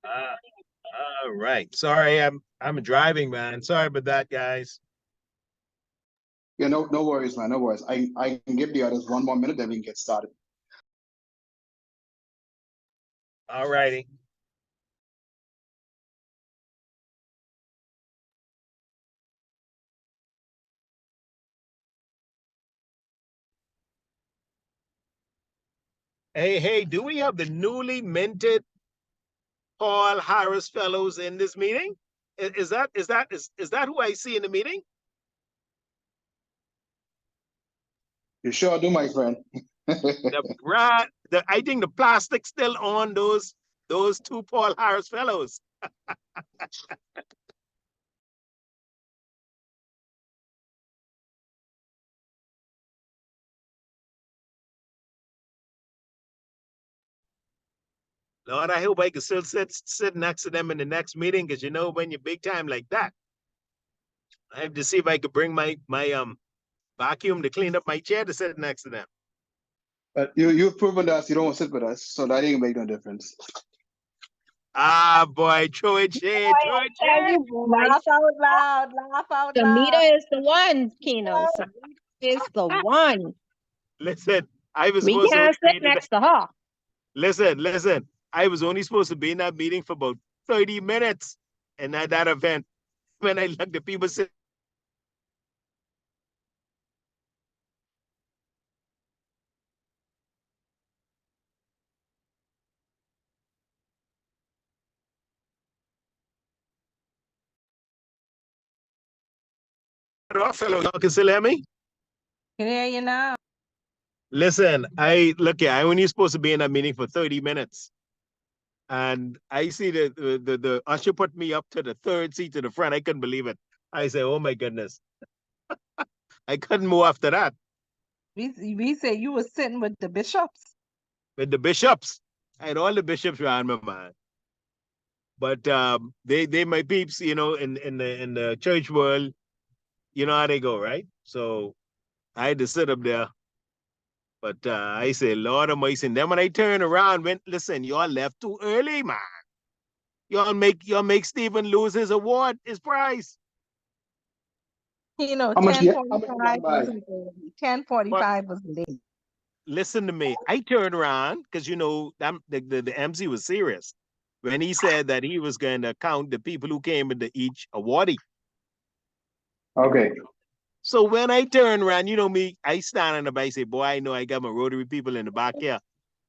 Uh, all right. Sorry, I'm driving, man. Sorry about that, guys. Yeah, no worries, man. No worries. I can give the others 1 more minute, then we can get started. All righty. Hey, do we have the newly minted Paul Harris Fellows in this meeting? Is that who I see in the meeting? You sure do, my friend. I think the plastic's still on those two Paul Harris Fellows. Lord, I hope I can still sit next to them in the next meeting, because when you're big time like that, I have to see if I could bring my vacuum to clean up my chair to sit next to them. But you've proven to us you don't want to sit with us, so that ain't gonna make no difference. Ah, boy, throw it shade, throw it shade. Laugh out loud, laugh out loud. Samita is the one, Keno. Samita is the one. Listen, I was We supposed can't to sit next to her. Listen. I was only supposed to be in that meeting for about 30 minutes, and at that event, when I looked, the people sit. Fellow, y'all can still hear me? Can hear you now. Listen, I only supposed to be in that meeting for 30 minutes. And I see the usher put me up to the third seat to the front. I couldn't believe it. I said, oh my goodness. I couldn't move after that. We say you were sitting with the bishops. With the bishops. I had all the bishops around me, man. But they my peeps, in the church world, you know how they go, right? So I had to sit up there. But I say, Lord of mercy. And then when I turn around, listen, y'all left too early, man. Y'all make Stephen lose his award, his prize. 10:45 wasn't early. 10:45 was late. Listen to me. I turned around because the MC was serious when he said that he was going to count the people who came into each awardee. Okay. So when I turn around, me, I stand on the back, say, boy, I know I got my Rotary people in the back here.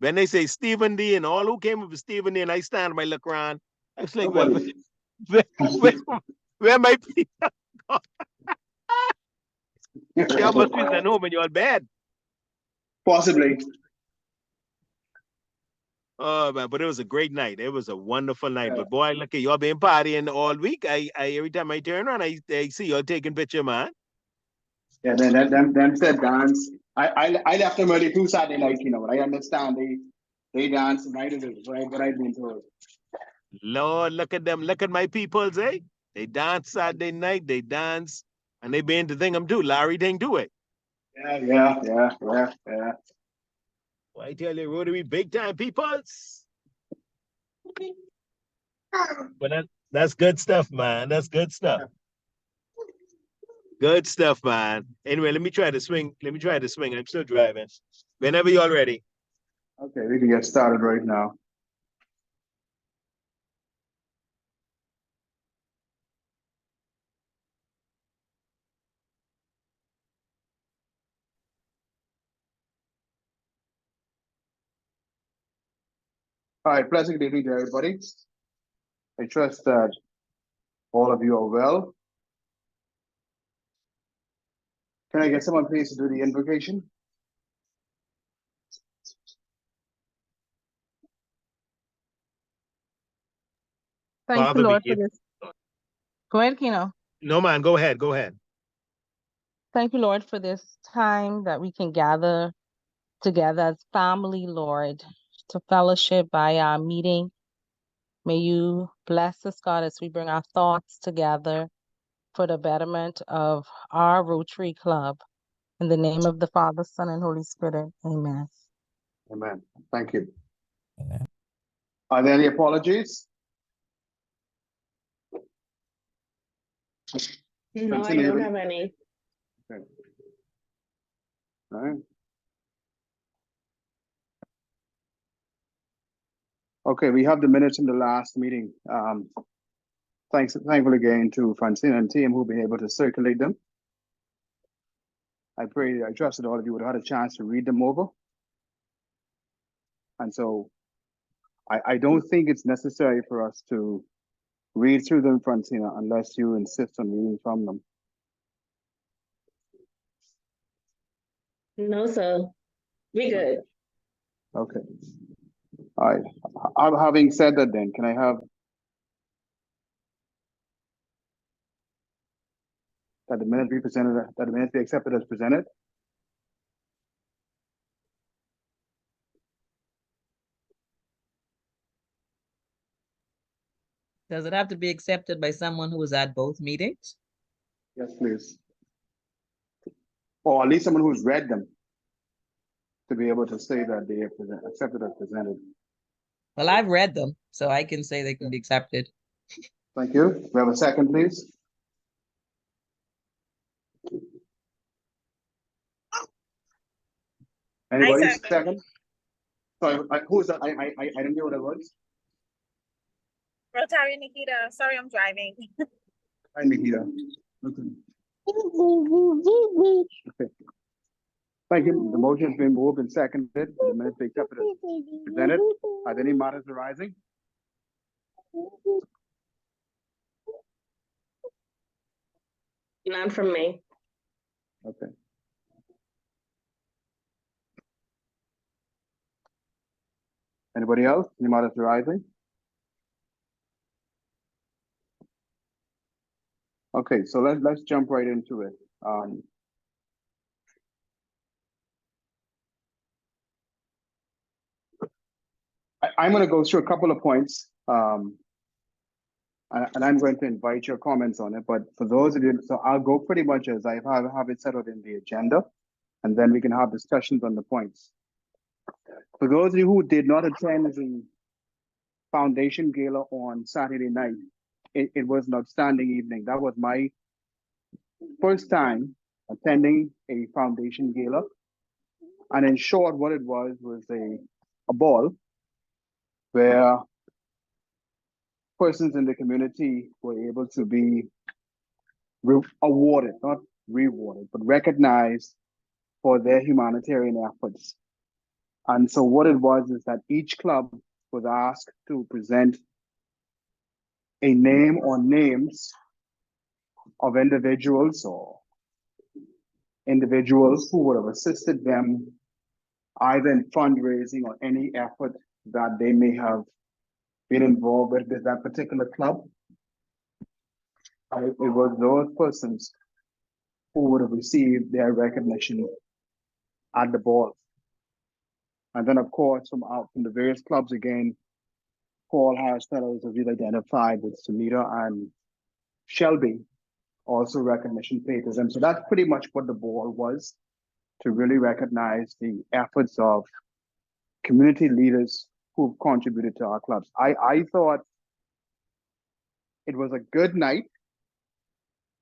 When they say Stephen D and all who came up with Stephen D, and I stand and I look around, I was like, where my people? Y'all must be sent home and you're bad. Possibly. Oh man, but it was a great night. It was a wonderful night. Yeah. But boy, look at y'all been partying all week. I every time I turn around, I see y'all taking picture, man. Yeah, them said dance. I left them early too Saturday night, but I understand they dance night of it, right? But I've been told. Lord, look at them. Look at my peoples, eh? They dance Saturday night, they dance, and they been to Thingham too. Larry didn't do it. Yeah. Well, I tell you, Rotary big time peoples. But that's good stuff, man. That's good stuff. Good stuff, man. Anyway, let me try to swing. I'm still driving. Whenever y'all ready. Okay, we can get started right now. All right, pleasant evening to everybody. I trust that all of you are well. Can I get someone please to do the invocation? Thank you, Lord, for this. Go ahead, Keno. No, man, go ahead. Thank you, Lord, for this time that we can gather together as family, Lord, to fellowship by our meeting. May you bless us, God, as we bring our thoughts together for the betterment of our Rotary Club. In the name of the Father, Son, and Holy Spirit. Amen. Amen. Thank you. Amen. Are there any apologies? No, I Francine, don't anybody? have any. Okay. All right. Okay, we have the minutes in the last meeting. Thankful again to Francine and team who've been able to circulate them. I trust that all of you would have had a chance to read them over. And so I don't think it's necessary for us to read through them, Francina, unless you insist on reading from them. No, sir. We good. Okay. All right. Having said that, then, can I have that the minutes be presented, that the minutes be accepted as presented? Does it have to be accepted by someone who was at both meetings? Yes, please. Or at least someone who's read them to be able to say that they are accepted as presented. Well, I've read them, so I can say they can be accepted. Thank you. We have a second, please. Anybody second? Sorry, who's that? I didn't hear what it was. Rotary Nikita, sorry I'm driving. Hi, Nikita. Okay. Okay. Thank you. The motion has been moved and seconded. The minutes be accepted as presented. Are there any matters arising? None from me. Okay. Anybody else? Any matters arising? Okay, so let's jump right into it. I'm going to go through a couple of points, and I'm going to invite your comments on it. But for those of you, so I'll go pretty much as I have it set out in the agenda, and then we can have discussions on the points. For those of you who did not attend the Foundation Gala on Saturday night, it was an outstanding evening. That was my first time attending a Foundation Gala. And in short, what it was a ball where persons in the community were able to be awarded, not rewarded, but recognized for their humanitarian efforts. And so what it was is that each club was asked to present a name or names of individuals or individuals who would have assisted them either in fundraising or any effort that they may have been involved with that particular club. It was those persons who would have received their recognition at the ball. And then, of course, from the various clubs again, Paul Harris Fellows have been identified with Sumita and Shelby, also recognition paid to them. So that's pretty much what the ball was, to really recognize the efforts of community leaders who've contributed to our clubs. I thought it was a good night.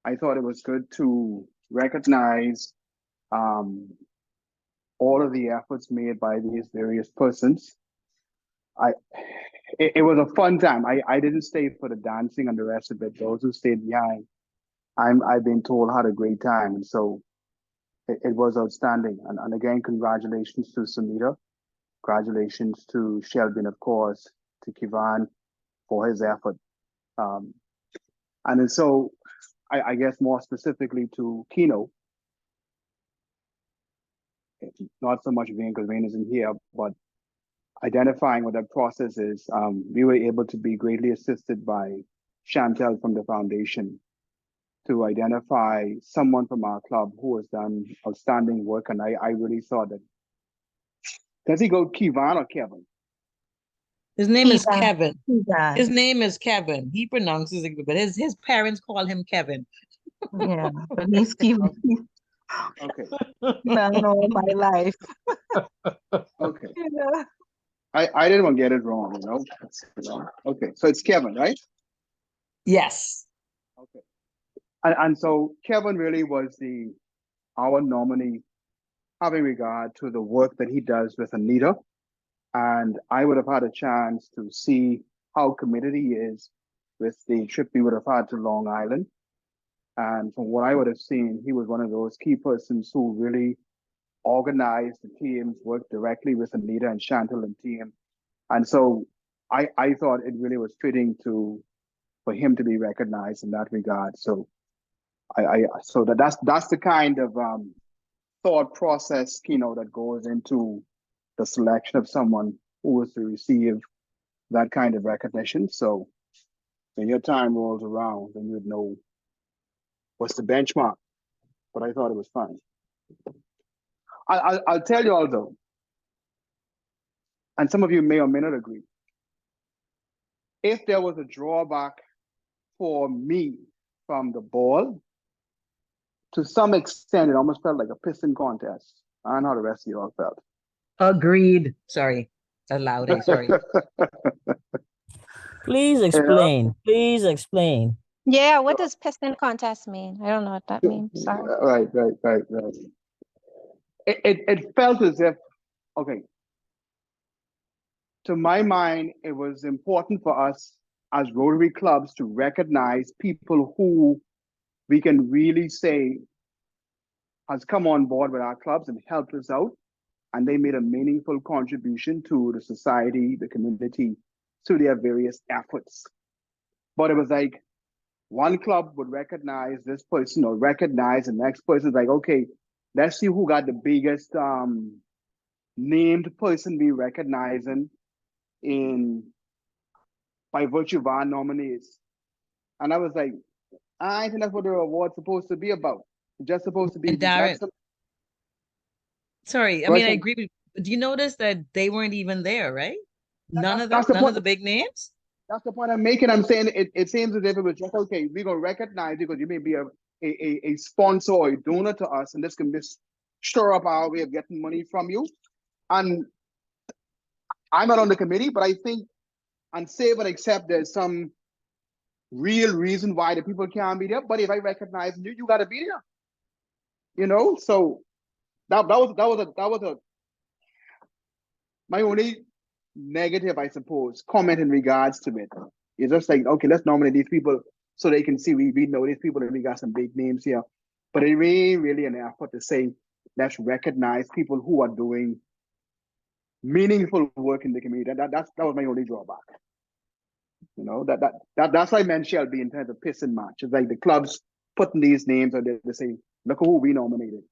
I thought it was good to recognize all of the efforts made by these various persons. It was a fun time. I didn't stay for the dancing and the rest of it. Those who stayed behind, I've been told had a great time. And so it was outstanding. And again, congratulations to Sumita. Congratulations to Shelby, and of course, to Kivan for his effort. And so I guess more specifically to Kino, not so much Vane because Vane isn't here, but identifying what that process is, we were able to be greatly assisted by Chantel from the foundation to identify someone from our club who has done outstanding work. And I really saw that. Does he go Kivan or Kevin? His name is Keegan. Kevin. Keegan. His name is Kevin. He pronounces it, but his parents call him Kevin. Yeah, but he's keeping Okay. man all my life. Okay. Yeah. I didn't want to get it wrong, you know. Okay, so it's Kevin, right? Yes. Okay. And so Kevin really was our nominee, having regard to the work that he does with Anita. And I would have had a chance to see how committed he is with the trip we would have had to Long Island. And from what I would have seen, he was one of those key persons who really organized the teams, worked directly with Anita and Chantal and team. And so I thought it really was fitting for him to be recognized in that regard. So that's the kind of thought process, that goes into the selection of someone who is to receive that kind of recognition. So when your time rolls around, then you'd know what's the benchmark. But I thought it was fun. I'll tell you all though, and some of you may or may not agree, if there was a drawback for me from the ball, to some extent, it almost felt like a piston contest. I don't know how the rest of you all felt. Agreed. Sorry. Allowed. Sorry. Please explain. Please explain. Yeah, what does piston contest mean? I don't know what that means. Sorry. Right. It felt as if, okay, to my mind, it was important for us as Rotary clubs to recognize people who we can really say has come on board with our clubs and helped us out. And they made a meaningful contribution to the society, the community, through their various efforts. But it was like one club would recognize this person or recognize the next person. Like, okay, let's see who got the biggest named person we recognizing by virtue of our nominees. And I was like, I think that's what the award's supposed to be about. It's just supposed to be. And Darren, sorry, I mean, I agree with you. Do you notice that they weren't even there, right? None of the big names? That's the point I'm making. I'm saying it seems as if it was just, okay, we're going to recognize you because you may be a sponsor or a donor to us, and this can just stir up our way of getting money from you. And I'm not on the committee, but I think, and save and accept, there's some real reason why the people can't be there. But if I recognize you, you got to be there. So that was my only negative, I suppose, comment in regards to it. It's just like, okay, let's nominate these people so they can see we know these people and we got some big names here. But it really an effort to say, let's recognize people who are doing meaningful work in the community. That was my only drawback. That's why I meant Shelby in terms of piss and match. It's like the clubs putting these names out there to say, look who we nominated.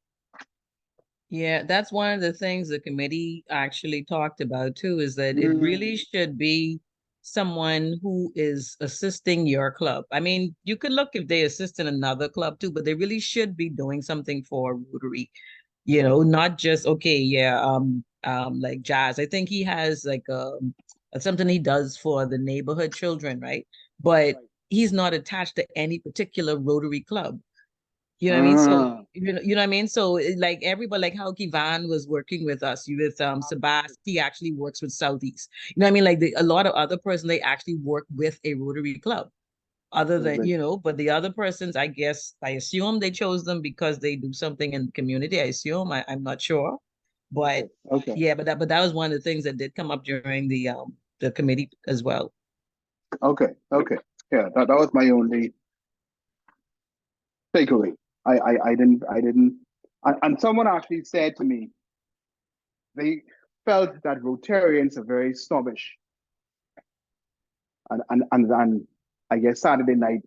Yeah, that's one of the things the committee actually talked about too, is that it really should be someone who is assisting your club. I mean, you could look if they assist in another club too, but they really should be doing something for Rotary, not just, okay, yeah, like Jazz. I think he has like something he does for the neighborhood children, right? But he's not attached to any particular Rotary club. You know what I mean? So you know what I mean? So like everybody, like how Kivan was working with us, with Sebasti, he actually works with Southeast. You know what I mean? Like a lot of other persons, they actually work with a Rotary club. Other than, but the other persons, I assume they chose them because they do something in the community. I assume, I'm not sure. But yeah, but that was one of the things that did come up during the committee as well. Okay. Yeah, that was my only takeaway. I didn't, and someone actually said to me, they felt that Rotarians are very snobbish. And I guess Saturday night,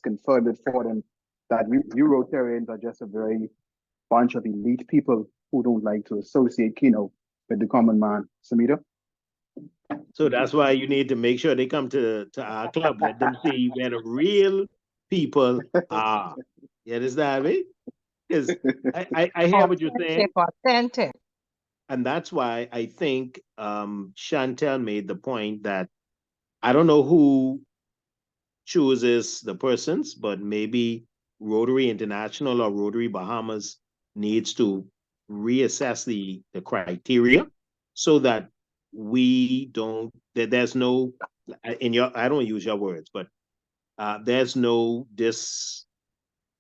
confirmed it for them that you Rotarians are just a very bunch of elite people who don't like to associate with the common man. Samita? So that's why you need to make sure they come to our club. Let them see where the real people are. You understand me? Because I hear what you're saying. Authentic. And that's why I think Chantel made the point that I don't know who chooses the persons, but maybe Rotary International or Rotary Bahamas needs to reassess the criteria so that there's no, I don't use your words, but there's no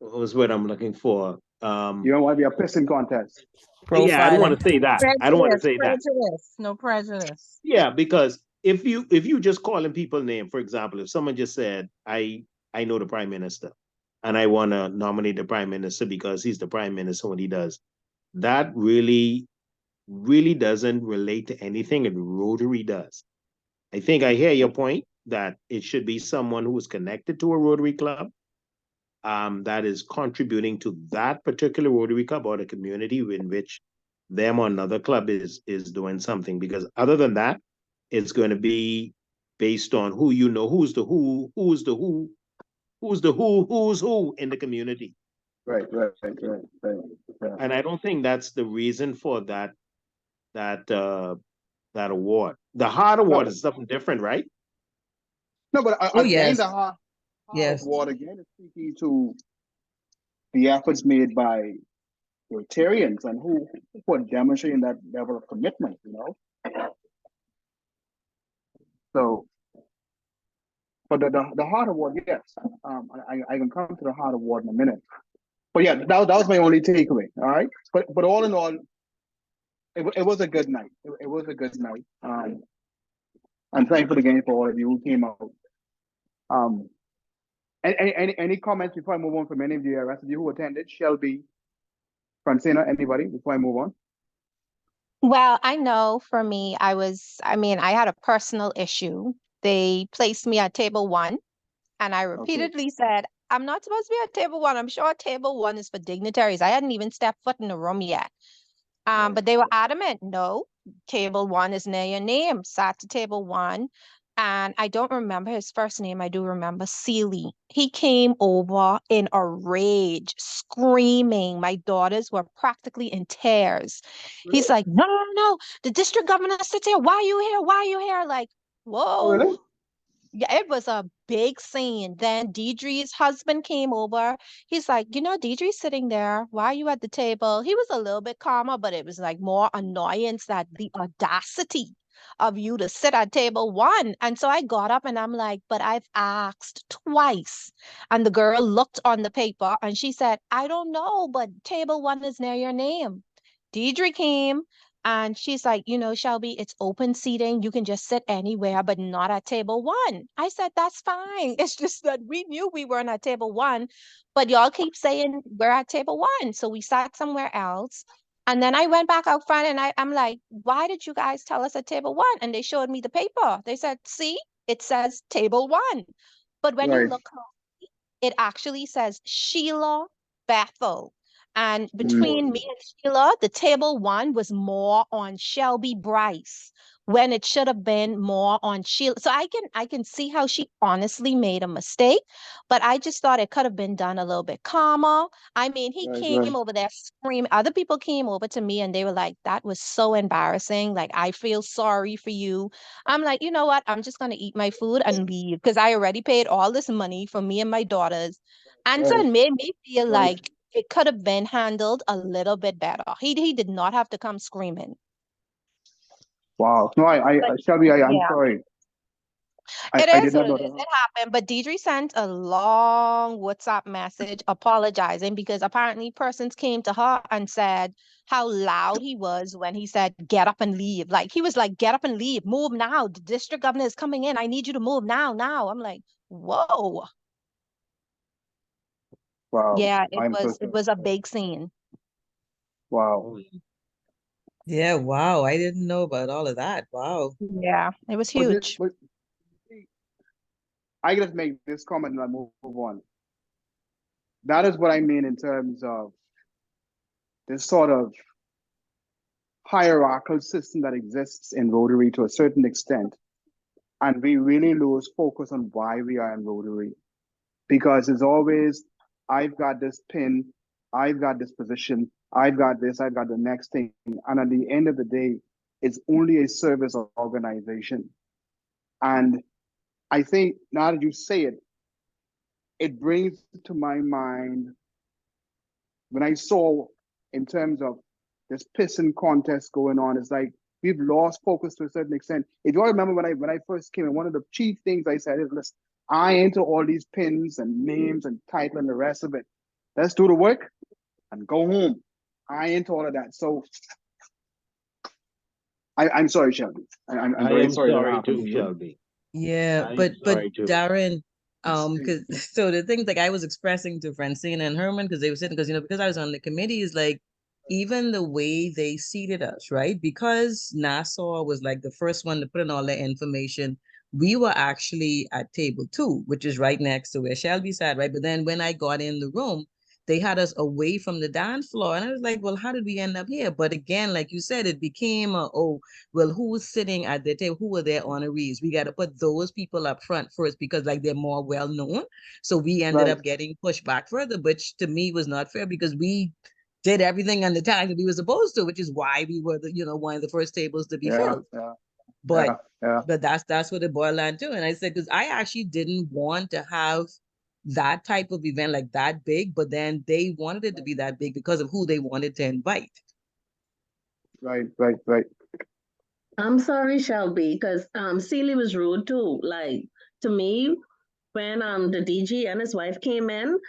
was what I'm looking for. You don't want to be a pissing contest. Yeah, I don't want Profiling. to say that. I don't want to say that. Prejudice, no prejudice. Yeah, because if you just calling people name, for example, if someone just said, I know the prime minister and I want to nominate the prime minister because he's the prime minister when he does, that really doesn't relate to anything that Rotary does. I think I hear your point that it should be someone who is connected to a Rotary club, that is contributing to that particular Rotary club or the community in which them or another club is doing something. Because other than that, it's going to be based on who you know, who's the who's who in the community. Right. And I don't think that's the reason for that that award. The Heart Award No, is something different, right? no, but Oh, again, yes. the heart Yes. award again is speaking to the efforts made by Rotarians and who were demonstrating that level of commitment, you know. So, but the Heart Award, yes, I can come to the Heart Award in a minute. But yeah, that was my only takeaway. All right, but all in all, it was a good night. It was a good night. I'm thankful again for all of you who came out. Any comments before I move on from any of the rest of you who attended? Shelby, Francina, anybody before I move on? Well, I know for me, I had a personal issue. They placed me at table one, and I Okay. repeatedly said, I'm not supposed to be at table one. I'm sure table one is for dignitaries. I hadn't even stepped foot in the room yet. Right. But they were adamant, no, table one is near your name. Sat to table one. And I don't remember his first name. I do remember Seeley. He came over in a rage, screaming. My daughters were practically in tears. He's like, no, no, no, no. The district governor sits here. Why are you here? Why are you here? Like, Oh, whoa. really? Yeah, it was a big scene. Then Deidre's husband came over. He's like, Deidre's sitting there. Why are you at the table? He was a little bit calmer, but it was like more annoyance that the audacity of you to sit at table one. And so I got up and I'm like, but I've asked twice. And the girl looked on the paper and she said, I don't know, but table one is near your name. Deidre came. And she's like, Shelby, it's open seating. You can just sit anywhere, but not at table one. I said, that's fine. It's just that we knew we weren't at table one, but y'all keep saying we're at table one. So we sat somewhere else. And then I went back out front and I'm like, why did you guys tell us at table one? And they showed me the paper. They said, see, it says table one. But when you Right. look, it actually says Sheila Bethel. And Mm. between me and Sheila, the table one was more on Shelby Bryce when it should have been more on Sheila. So I can see how she honestly made a mistake, but I just thought it could have been done a little bit calmer. I mean, he Right. came over there screaming. Other people came over to me and they were like, that was so embarrassing. Like, I feel sorry for you. I'm like, you know what? I'm just gonna eat my food and leave because I already paid all this money for me and my daughters. And so Right. it made me feel Right. like it could have been handled a little bit better. He did not have to come screaming. Wow. No, But Shelby, I'm yeah, sorry. it I is did what not it know is. that. It happened. But Deidre sent a long WhatsApp message apologizing because apparently persons came to her and said how loud he was when he said, get up and leave. Like he was like, get up and leave, move now. The district governor is coming in. I need you to move now, now. I'm like, whoa. Wow. Yeah, it I'm so was it sorry. was a big scene. Wow. Yeah, wow. I didn't know about all of that. Wow. Yeah, it was But, huge. but I just make this comment and I move on. That is what I mean in terms of this sort of hierarchical system that exists in Rotary to a certain extent. And we really lose focus on why we are in Rotary. Because it's always, I've got this pin, I've got this position, I've got this, I've got the next thing. And at the end of the day, it's only a service organization. And I think now that you say it, it brings to my mind when I saw in terms of this pissing contest going on, it's like we've lost focus to a certain extent. If you all remember when I first came in, one of the chief things I said is, listen, I enter all these pins and names and title and the rest of it. Let's do the work and go home. I ain't all of that. So I'm sorry, Shelby. I'm I very am sorry that sorry happened to too, you. Shelby. Yeah, I am but sorry too. Darren, because so the things like I was expressing to Francine and Herman because they were sitting because because I was on the committee is like even the way they seated us, right? Because Nassau was like the first one to put in all their information. We were actually at table 2, which is right next to where Shelby sat, right? But then when I got in the room, they had us away from the dance floor, and I was like, well, how did we end up here? But again, like you said, it became well, who's sitting at the table? Who are their honorees? We got to put those people up front first because like they're more well known. So we ended Right. up getting pushed back further, which to me was not fair because we did everything on the time that we were supposed to, which is why we were the one of the first tables to be filled. But that's what it boiled down to. And I said, because I actually didn't want to have that type of event like that big, but then they wanted it to be that big because of who they wanted to invite. Right. I'm sorry, Shelby, because Celie was rude too. Like to me, when the DG and his wife came in,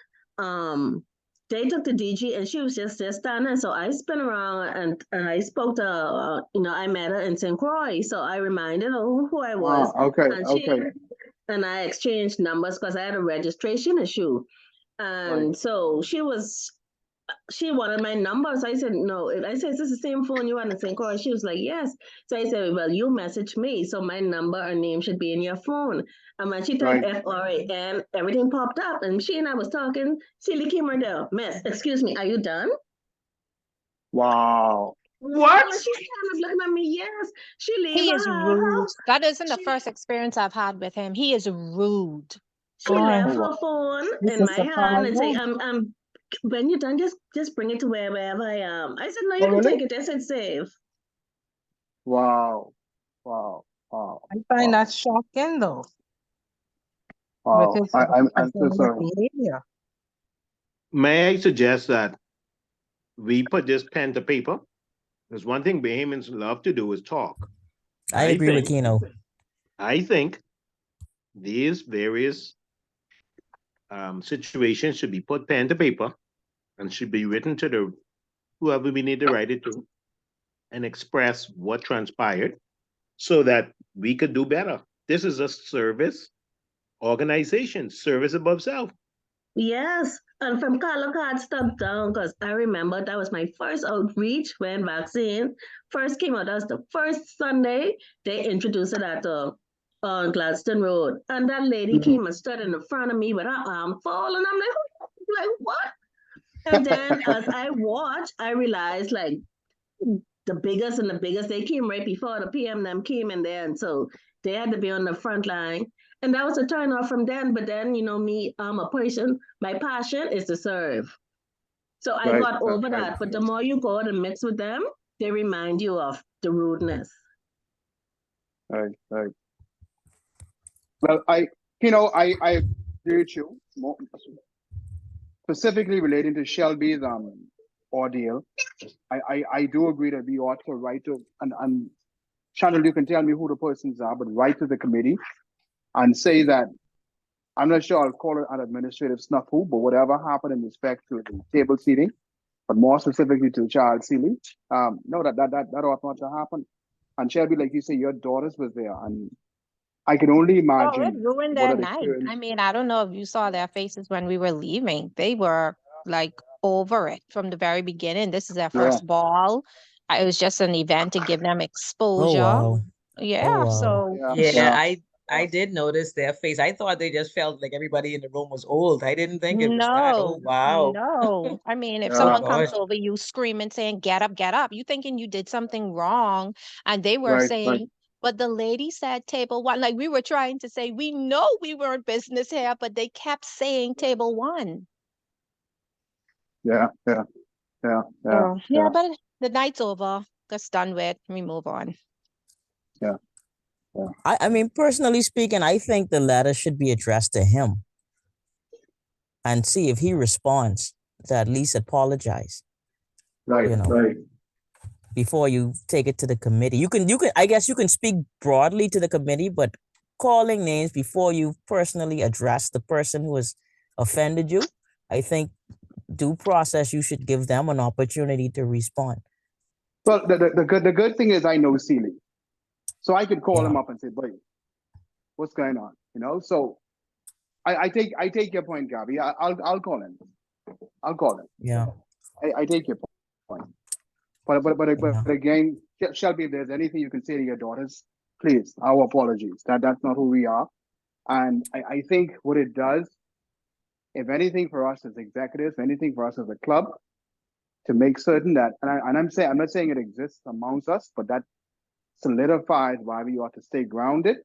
they took the DG and she was just there standing. So I spun around and I spoke to I met her in St. Croix. So I reminded her who I was. Okay. And I exchanged numbers because I had a registration issue. And so she wanted my number. So I said, no. I said, is this the same phone you want to same call? She was like, yes. So I said, well, you messaged me. So my number and name should be in your phone. And when she typed FRAN, everything popped up. And she and I was talking. Celie came right there. Miss, excuse me, are you done? Wow. What? She's kind of looking at me. Yes. She leave He her is house. rude. That isn't the first experience I've had with him. He is rude. She left her phone in my hand and say, when you're done, just bring it to wherever I am. I said, no, you can take it. I said, save. Wow. I find that shocking though. Wow. With his I'm so sorry. behavior. May I suggest that we put this pen to paper? Because one thing Bahamians love to do is talk. I agree with Keno. I think these various situations should be put pen to paper and should be written to the whoever we need to write it to and express what transpired so that we could do better. This is a service organization, service above self. Yes, and from Card stepped down because I remember that was my first outreach when vaccine first came out. That was the first Sunday they introduced it at on Gladstone Road, and that lady came and stood in front of me with her arm full, and I'm like what? And then as I watched, I realized like the biggest and the biggest they came right before the PM them came in there, and so they had to be on the front line. And that was a turn off from then. But then, me, I'm a person, my passion is to serve. So I got over that. But the more you go and mix with them, they remind you of the rudeness. Right. Well, I agree with you. Specifically relating to Shelby's ordeal, I do agree that we ought to write to and Channel, you can tell me who the persons are, but write to the committee and say that I'm not sure I'll call it an administrative snafu, but whatever happened in respect to the table seating, but more specifically to Charles Seeley, no, that ought not to happen. And Shelby, like you say, your daughters was there, and I can only imagine. Oh, it ruined their night. I mean, I don't know if you saw their faces when we were leaving. They were like over it from the very beginning. This is their first ball. It was just an event to give them exposure. Oh, wow. Yeah, Oh, wow. so I did notice their face. I thought they just felt like everybody in the room was old. I didn't think it was that. Oh, wow. No. I mean, if someone comes over you screaming, saying, get up, you thinking you did something wrong. And they were saying, but the lady said table 1. Like we were trying to say, we know we weren't business here, but they kept saying table 1. Yeah. But the night's over. That's done with. We move on. Yeah. I mean, personally speaking, I think the letter should be addressed to him and see if he responds to at least apologize. Right. Before you take it to the committee. You can I guess you can speak broadly to the committee, but calling names before you personally address the person who has offended you, I think due process, you should give them an opportunity to respond. Well, the good thing is I know Sealy, so I could call Yeah. him up and say, "Buddy, what's going on?" You know. So I take your point, Gabby. I'll call him. I'll call him. Yeah. I take your point. But again, Shelby, if there's anything you can say to your daughters, please, our apologies. That's not who we are. And I think what it does, if anything for us as executives, anything for us as a club, to make certain that, I'm not saying it exists amongst us, but that solidifies why we ought to stay grounded.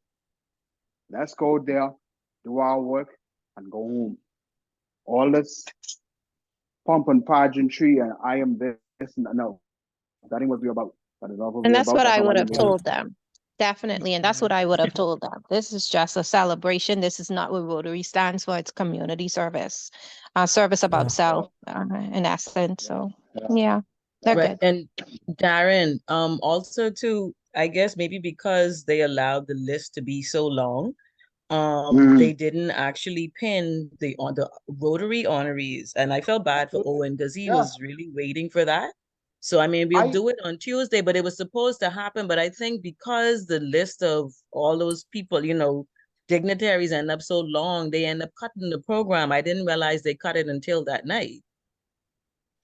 Let's go there, do our work, and go home. All this pomp and pageantry and I am this and no, that ain't what we're about. That is not what And we're that's about. what That's I not why would we have made it. told them. Definitely. And that's what I would have told them. This is just a celebration. This is not what Rotary stands for. It's community service, service about Yeah. self, in essence. So, yeah, they're Right. good. And Darren, also too, I guess maybe because they allowed the list to be so long, they didn't actually pin the Rotary honorees, and I felt bad for Owen because he was really waiting for that. So I mean, we'll do it on Tuesday, but it was supposed to happen. But I think because the list of all those people, you know, dignitaries end up so long, they end up cutting the program. I didn't realize they cut it until that night.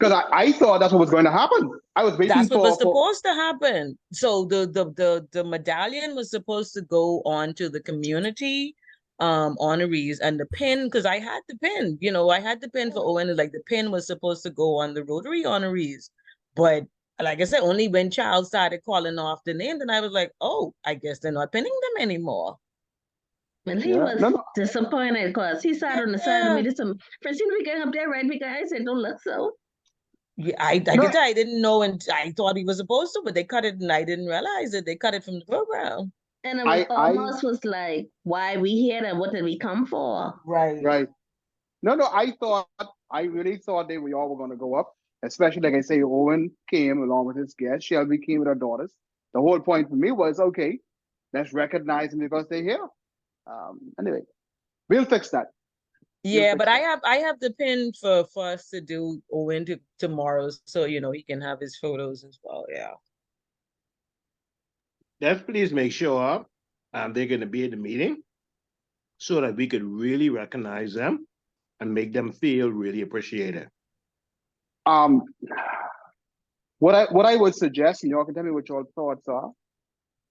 Because I thought that's what was going to happen. I was waiting That's what was for supposed to happen. So the medallion was supposed to go on to the community honorees, and the pin, because I had the pin, you know, I had the pin for Owen, like the pin was supposed to go on the Rotary honorees. But like I said, only when Charles started calling off the name, then I was like, oh, I guess they're not pinning them anymore. Well, he was disappointed because he sat on the side of me. This Francine, we get up there, right? Because I said, don't look so. Yeah, I could tell I didn't know, and I thought he was supposed to, but they cut it, and I didn't realize it. They cut it from the program. And it was almost was like, why we here and what did we come for? Right. No, I really thought we all were going to go up, especially like I say, Owen came along with his guests. Shelby came with her daughters. The whole point for me was, okay, let's recognize them because they're here. Anyway, we'll fix that. Yeah, but I have the pin for us to do Owen tomorrow, so you know he can have his photos as well. Yeah. Let's please make sure they're going to be at the meeting so that we could really recognize them and make them feel really appreciated. What I would suggest, and y'all can tell me what your thoughts are,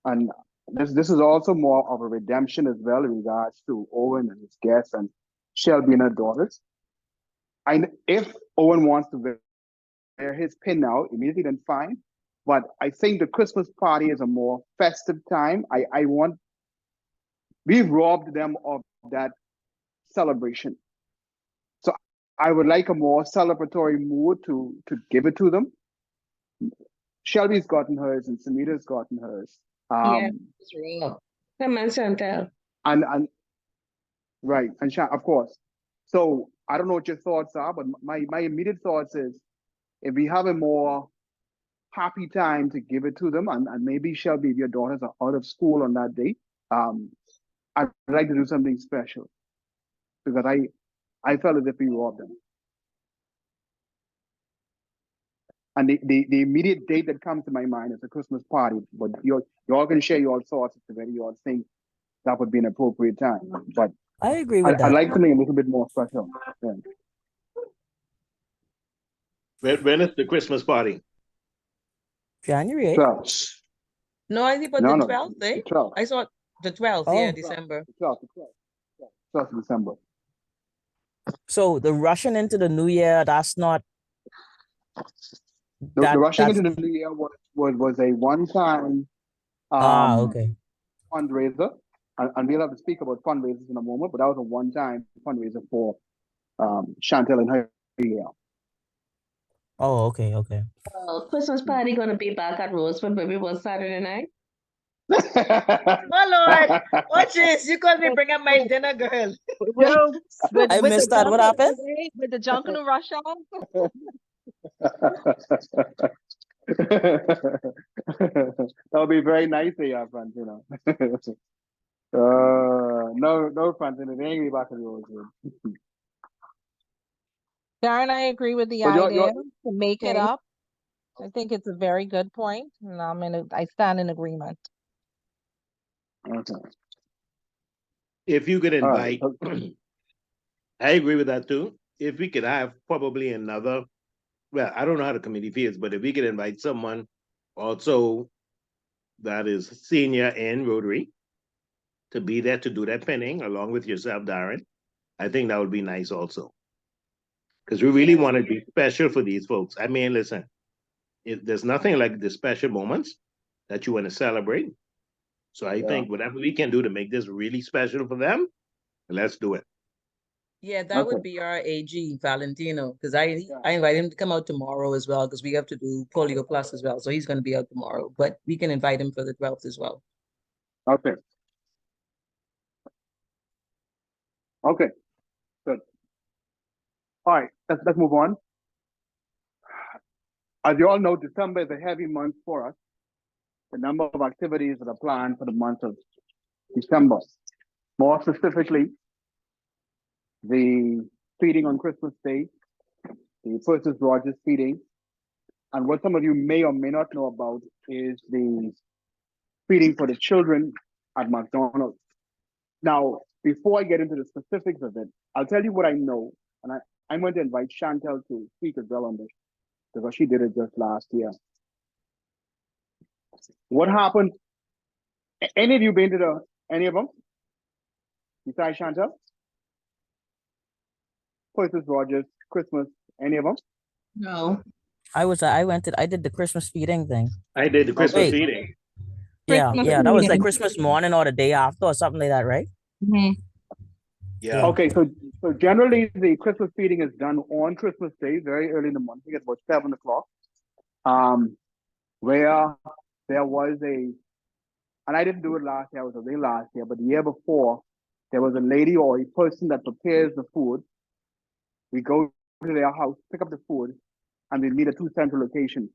and this is also more of a redemption as well in regards to Owen and his guests and Shelby and her daughters. If Owen wants to wear his pin now immediately, then fine. But I think the Christmas party is a more festive time. We've robbed them of that celebration. So I would like a more celebratory mood to give it to them. Shelby's gotten hers and Samita's gotten hers. Yeah, it's real. Come on, Chantel. And right, and of course. So I don't know what your thoughts are, but my immediate thoughts is if we have a more happy time to give it to them, and maybe Shelby, if your daughters are out of school on that day, I'd like to do something special because I felt as if we robbed them. And the immediate date that comes to my mind is a Christmas party, but you all can share your thoughts as to whether you all think that would be an appropriate time. But I agree with that. I'd like something a little bit more special. Yeah. When is the Christmas party? January 8th. 12th. No, I think but No, the no, 12th, eh? the 12th. I saw the 12th, yeah, December. The 12th of December. So the rushing into the new year, that's not. The rushing into the new year was a one-time okay. fundraiser. And we'll have to speak about fundraisers in a moment, but that was a one-time fundraiser for Chantel and her year. Oh, okay. Christmas party gonna be back at Rosewood, maybe one Saturday night. Oh Lord, watch this. You called me bring up my dinner, girl. Yo, I missed that. What happened? With the junk in the rush hour? That'll be very nice of you, friends, you know. No, friends, and it ain't back at Rosewood. Darren, I agree with the So idea to make Make it it. up. I think it's a very good point, and I stand in agreement. okay. If you could All right. invite, I agree with that too. If we could have probably another, well, I don't know how the committee feels, but if we could invite someone also that is senior in Rotary to be there to do that pinning along with yourself, Darren, I think that would be nice also. Because we really want to be special for these folks. I mean, listen, there's nothing like the special moments that you want to celebrate. So I Yeah. think whatever we can do to make this really special for them, let's do it. Yeah, that would Okay. be our AG, Valentino, because I invite him to come out tomorrow as well, because we have to do Polio Plus as well. So he's going to be out tomorrow, but we can invite him for the 12th as well. Okay. Okay. Good. All right. Let's move on. As you all know, December is a heavy month for us. The number of activities that are planned for the month of December. More specifically, the feeding on Christmas Day, the Persis Rogers feeding, and what some of you may or may not know about is the feeding for the children at McDonald's. Now, before I get into the specifics of it, I'll tell you what I know, and I'm going to invite Chantel to speak as well on this, because she did it just last year. What happened? Any of you been to any of them? Besides Chantel? Persis Rogers, Christmas, any of them? No. I did the Christmas feeding thing. I did the Christmas Wait. feeding. Yeah, Christmas yeah, that was like feeding. Christmas morning or the day after or something like that, right? Mhm. Yeah. Okay, so generally the Christmas feeding is done on Christmas Day, very early in the morning, at about 7 o'clock. Where there was and I didn't do it last year, I was away last year, but the year before, there was a lady or a person that prepares the food. We go to their house, pick up the food, and we meet at two central locations,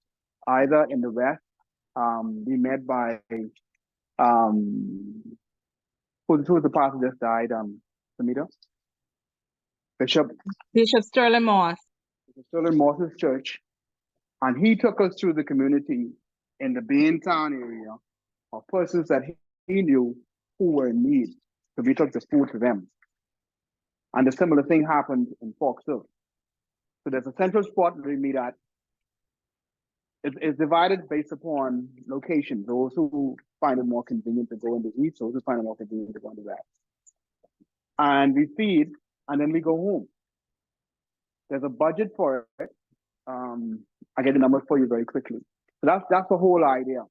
either in the west, we met by who's the pastor just died, Samita? Bishop Sterling Moss. Sterling Moss's church, and he took us through the community in the Baintown area of persons that he knew who were in need. So we took the food to them. And a similar thing happened in Fox Hill. So there's a central spot we meet at. It's divided based upon location. Those who find it more convenient to go in the east, those who find it more convenient to go in the west. And we feed, and then we go home. There's a budget for it. I get the numbers for you very quickly. So that's the whole idea.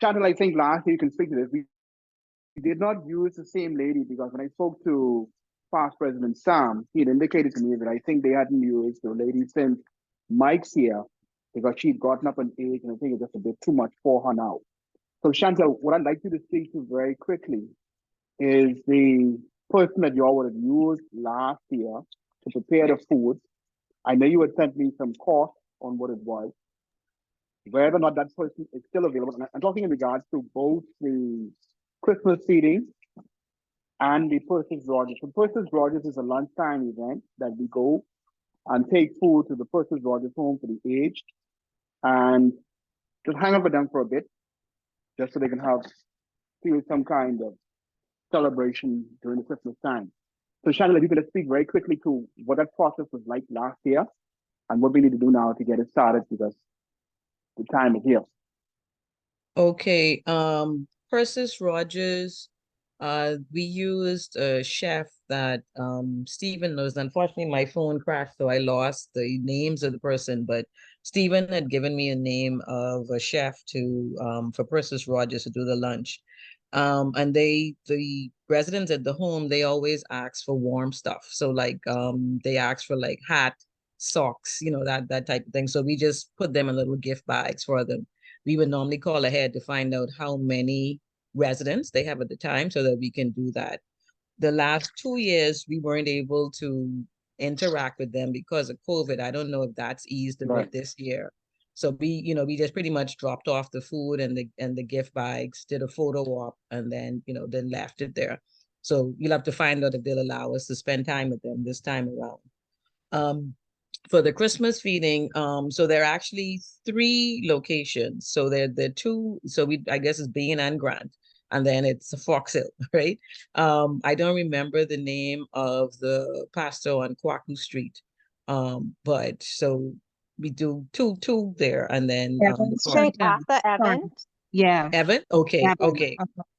Chantal, I think last year you can speak to this. We did not use the same lady because when I spoke to past President Sam, he had indicated to me that I think they hadn't used the lady since Mike's here because she'd gotten up in age and I think it's just a bit too much for her now. So Chantal, what I'd like you to speak to very quickly is the person that you all would have used last year to prepare the food. I know you had sent me some cost on what it was. Whether or not that person is still available. And I'm talking in regards to both the Christmas feeding and the Persis Rogers. So Persis Rogers is a lunchtime event that we go and take food to the Persis Rogers home for the aged and just hang out with them for a bit, just so they can feel some kind of celebration during the Christmas time. So Chantal, if you could speak very quickly to what that process was like last year and what we need to do now to get it started because the time is here. Okay, Persis Rogers, we used a chef that Stephen knows. Unfortunately, my phone crashed, so I lost the names of the person, but Stephen had given me a name of a chef to for Persis Rogers to do the lunch. And the residents at the home, they always ask for warm stuff. So like they ask for like hat, socks, that type of thing. So we just put them in little gift bags for them. We would normally call ahead to find out how many residents they have at the time so that we can do that. The last 2 years, we weren't able to interact with them because of COVID. I don't know if that's eased a bit this year. So we just pretty much dropped off the food and the gift bags, did a photo op, and then left it there. So you'll have to find out if they'll allow us to spend time with them this time around. For the Christmas feeding, so there are actually 3 locations. So there are 2, so I guess it's Bean and Grant, and then it's Fox Hill, right? I don't remember the name of the pastor on Quaku Street. But so we do two there, and then Evans St. Street and Arthur Evans. yeah, Evan? Okay, Evans. okay.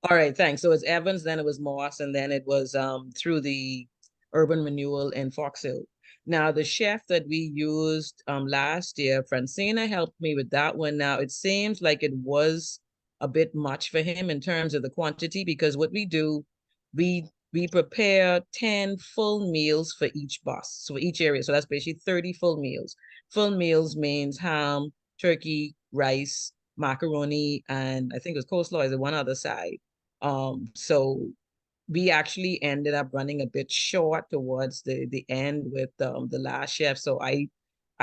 All right, thanks. So it's Evans, then it was Moss, and then it was through the urban renewal in Fox Hill. Now the chef that we used last year, Francina helped me with that one. Now it seems like it was a bit much for him in terms of the quantity, because what we do, we prepare 10 full meals for each bus, so for each area. So that's basically 30 full meals. Full meals means ham, turkey, rice, macaroni, and I think it was coleslaw is the one other side. So we actually ended up running a bit short towards the end with the last chef. So I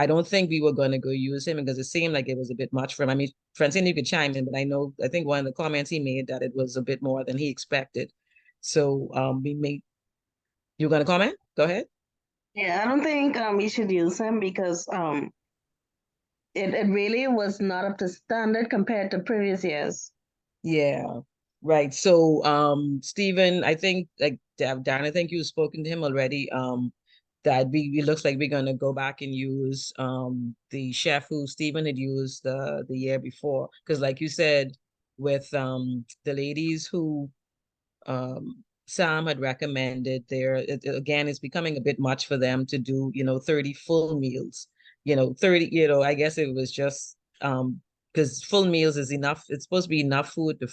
don't think we were going to go use him because it seemed like it was a bit much for him. I mean, Francine, you could chime in, but I think one of the comments he made that it was a bit more than he expected. So you're going to comment? Go ahead. Yeah, I don't think we should use him because it really was not up to standard compared to previous years. Yeah, right. So, Stephen, I think like Dan, I think you've spoken to him already. That it looks like we're gonna go back and use the chef who Stephen had used the year before. Because like you said, with the ladies who Sam had recommended there, again, it's becoming a bit much for them to do, 30 full meals. 30, I guess it was just because full meals is enough. It's supposed to be enough food to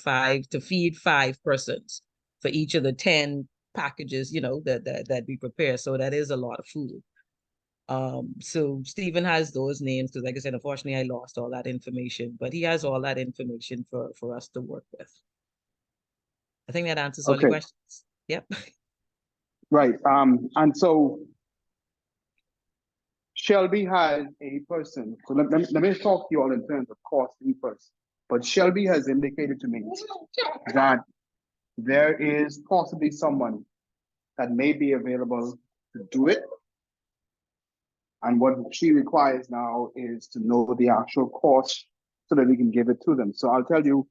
feed 5 persons for each of the 10 packages, that we prepare. So that is a lot of food. So Stephen has those names because, like I said, unfortunately, I lost all that information, but he has all that information for us to work with. I think that answers all your Okay. questions. Yep. Right. And so Shelby has a person. So let me talk to you all in terms of costing first. But Shelby has indicated to me that there is possibly someone that may be available to do it. And what she requires now is to know the actual cost so that we can give it to them. So I'll tell you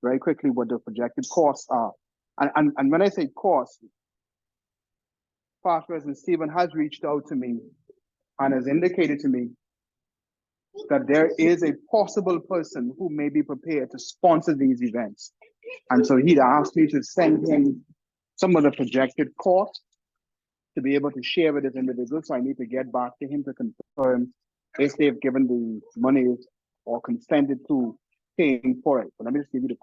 very quickly what the projected costs are. And when I say cost, Past President Stephen has reached out to me and has indicated to me that there is a possible person who may be prepared to sponsor these events. And so he'd asked me to send him some of the projected costs to be able to share with this individual. So I need to get back to him to confirm if they've given the money or consented to paying for it. But let me just give you the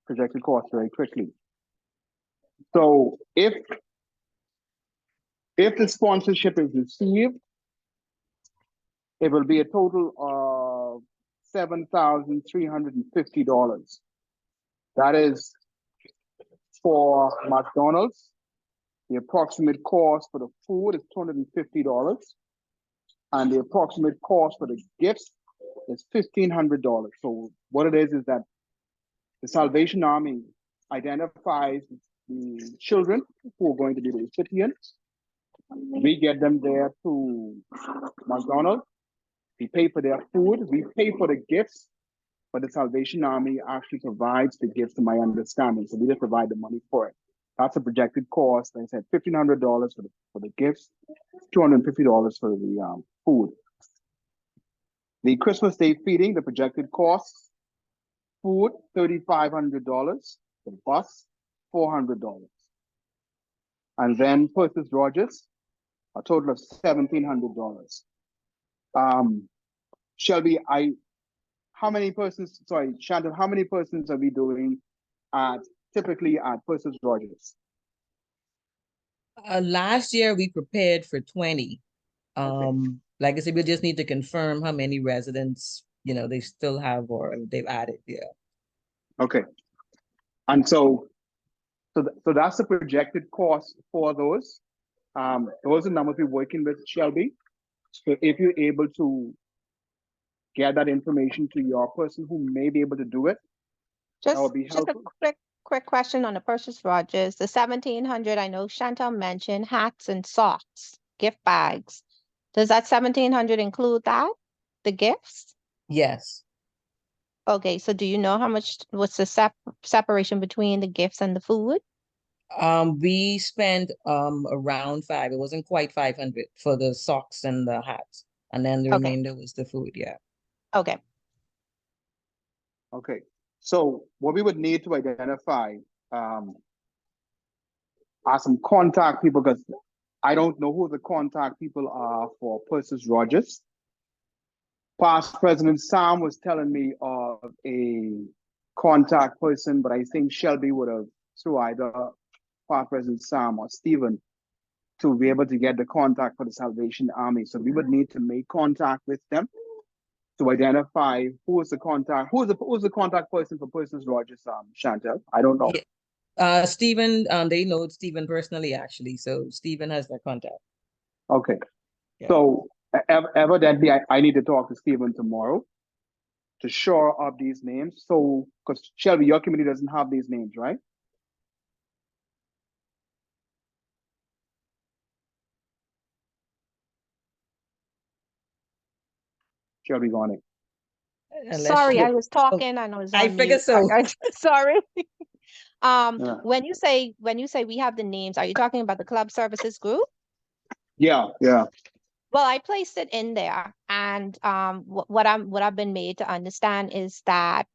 projected cost very quickly. So if the sponsorship is received, it will be a total of $7,350. That is for McDonald's. The approximate cost for the food is $250. And the approximate cost for the gifts is $1,500. So what it is that the Salvation Army identifies the children who are going to be the recipients. We get them there to McDonald's. We pay for their food. We pay for the gifts. But the Salvation Army actually provides the gifts, to my understanding. So we just provide the money for it. That's a projected cost. Like I said, $1,500 for the gifts, $250 for the food. The Christmas Day feeding, the projected cost, food, $3,500. The bus, $400. And then Persis Rogers, a total of $1,700. Shelby, how many persons are we doing typically at Persis Rogers? Last year we prepared for 20. Okay. Like I said, we just need to confirm how many residents, they still have or they've added. Yeah. Okay. And so that's the projected cost for those. Those are the numbers we're working with, Shelby. So if you're able to get that information to your person who may be able to do it, that would be helpful. Just a quick question on the Persis Rogers. The 1,700, I know Chantal mentioned hats and socks, gift bags. Does that 1,700 include that? The gifts? Yes. Okay, so do you know how much, what's the separation between the gifts and the food? We spent around five. It wasn't quite 500 for the socks and the hats, and then the Okay. remainder was the food. Yeah. Okay. Okay. So what we would need to identify are some contact people, because I don't know who the contact people are for Persis Rogers. Past President Sam was telling me of a contact person, but I think Shelby would have through either Past President Sam or Stephen to be able to get the contact for the Salvation Army. So we would need to make contact with them to identify who is the contact, who's the contact person for Persis Rogers, Chantel. I don't know. Yeah. Stephen, they know Stephen personally, actually. So Stephen has their contact. Okay. Yeah. So evidently, I need to talk to Stephen tomorrow to shore up these names. So, because Shelby, your committee doesn't have these names, right? Shelby got it. Unless Sorry, I was oh, talking and I was I on figure mute. so. Sorry. Yeah. When you say we have the names, are you talking about the club services group? Yeah. Well, I placed it in there, and what I've been made to understand is that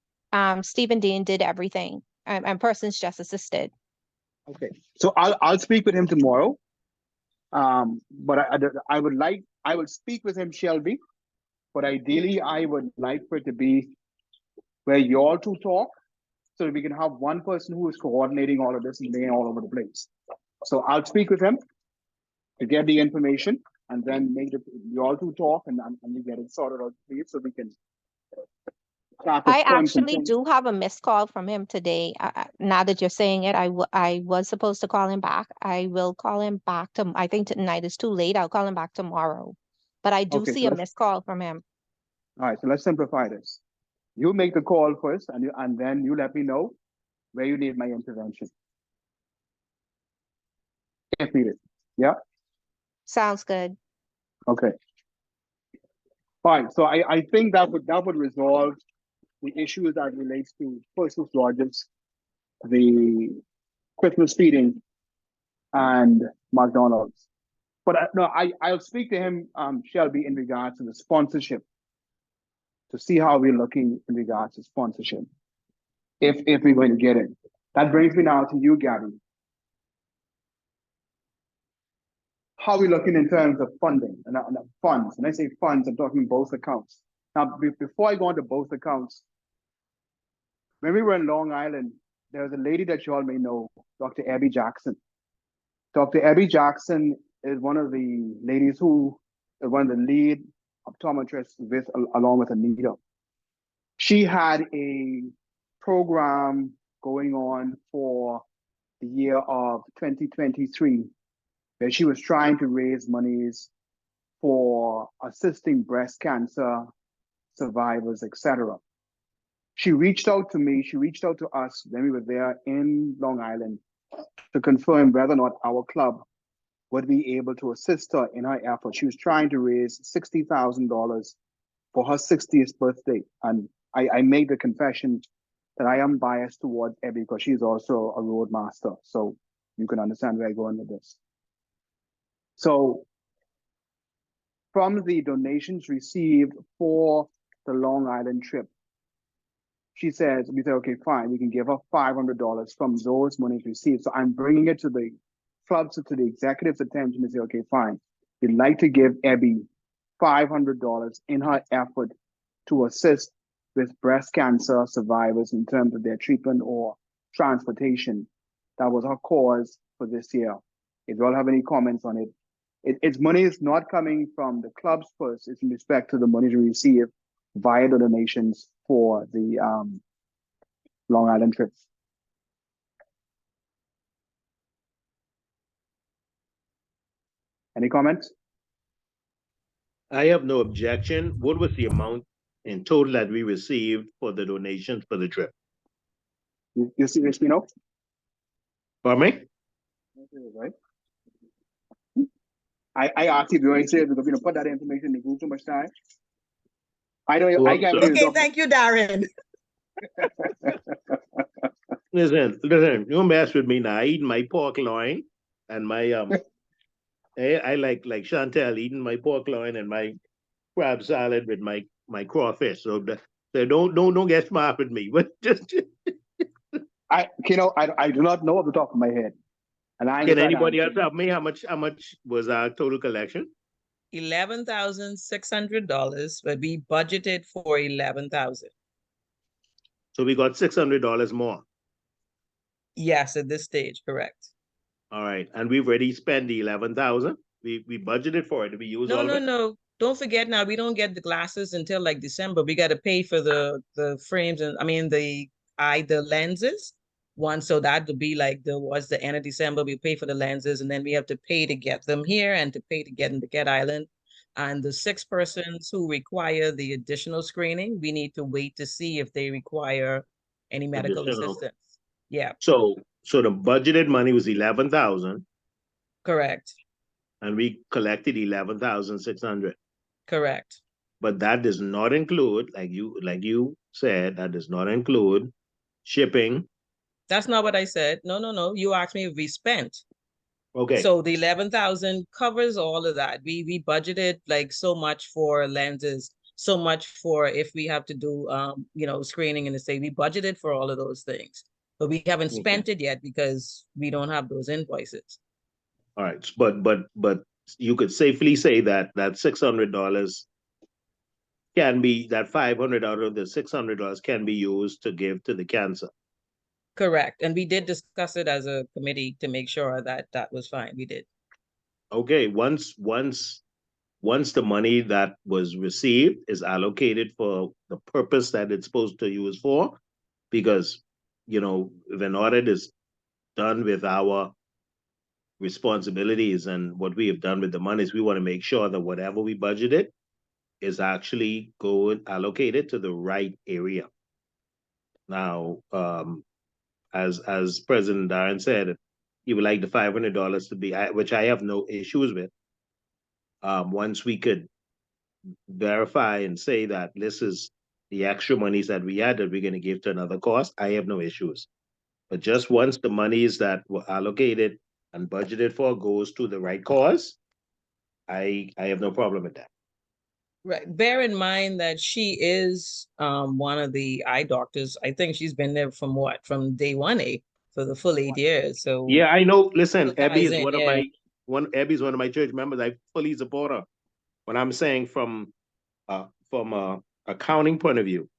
Stephen Dean did everything, and persons just assisted. Okay. So I'll speak with him tomorrow. But I would speak with him, Shelby. But ideally, I would like for it to be where you all two talk, so that we can have one person who is coordinating all of this and being all over the place. So I'll speak with him to get the information, and then make you all two talk, and we get it sorted out, please, so we can start to I point some actually things. do have a missed call from him today. Now that you're saying it, I was supposed to call him back. I will call him back I think tonight is too late. I'll call him back tomorrow. But I do Okay, see so a missed call from him. all right, so let's simplify this. You make the call first, and then you let me know where you need my intervention, if needed. Yeah. Sounds good. Okay. Fine. So I think that would resolve the issues that relates to Persis Rogers, the Christmas feeding, and McDonald's. But no, I'll speak to him, Shelby, in regards to the sponsorship, to see how we're looking in regards to sponsorship, if we're going to get it. That brings me now to you, Gabby. How are we looking in terms of funding and funds? When I say funds, I'm talking both accounts. Now, before I go into both accounts, when we were in Long Island, there was a lady that you all may know, Dr. Abby Jackson. Dr. Abby Jackson is one of the ladies who is one of the lead optometrists along with Anita. She had a program going on for the year of 2023, where she was trying to raise monies for assisting breast cancer survivors, etc. She reached out to me, she reached out to us when we were there in Long Island to confirm whether or not our club would be able to assist her in her effort. She was trying to raise $60,000 for her 60th birthday. And I made the confession that I am biased towards Abby because she's also a roadmaster. So you can understand where I'm going with this. So from the donations received for the Long Island trip, we said, okay, fine, we can give her $500 from those monies received. So I'm bringing it to the clubs, to the executive's attention and say, okay, fine, we'd like to give Abby $500 in her effort to assist with breast cancer survivors in terms of their treatment or transportation. That was her cause for this year. If you all have any comments on it, its money is not coming from the club's purse. It's in respect to the money we receive via the donations for the Long Island trips. Any comments? I have no objection. What was the amount in total that we received for the donations for the trip? You see this, you know? Pardon me? Right. I asked you if you already said because put that information in the group too much time. I don't. I Well, can't so, believe Okay, it's thank you, Darren. listen, don't mess with me now. I eat my pork loin and my I like Chantel eating my pork loin and my crab salad with my crawfish. So, so don't get smart with me. But just I do not know off the top of my head, and I ain't can gonna try to anybody else answer. help me? How much was our total collection? $11,600, but we budgeted for 11,000. So we got $600 more. Yes, at this stage, correct. All right, and we've already spent the 11,000. We budgeted for it. Did we use all of it? No. Don't forget now, we don't get the glasses until like December. We got to pay for the frames and the lenses. One, so that would be like towards the end of December. We pay for the lenses, and then we have to pay to get them here and to pay to get them to Get Island. And the 6 persons who require the additional screening, we need to wait to see if they require any medical Additional. assistance. Yeah, So the budgeted money was 11,000, correct. and we collected 11,600. Correct. But that does not include, like you said, that does not include shipping. That's not what I said. No. You asked me if we spent. Okay. So the 11,000 covers all of that. We budgeted like so much for lenses, so much for if we have to do screening in the state. We budgeted for all of those things, but we haven't spent it yet because we don't have those invoices. All right, but you could safely say that $600 can be, that 500 out of the $600 can be used to give to the cancer. Correct. And we did discuss it as a committee to make sure that that was fine. We did. Okay, once the money that was received is allocated for the purpose that it's supposed to use for, because if an audit is done with our responsibilities and what we have done with the monies, we want to make sure that whatever we budgeted is actually allocated to the right area. Now, as President Darren said, he would like the $500 to be, which I have no issues with. Once we could verify and say that this is the extra monies that we had that we're going to give to another cause, I have no issues. But just once the monies that were allocated and budgeted for goes to the right cause, I have no problem with that. Right. Bear in mind that she is one of the eye doctors. I think she's been there from day one, for the full 8 years. So yeah, I know. Listen, Abby is in, Abby's one of my church members. I fully support her. When I'm saying from a accounting point of view,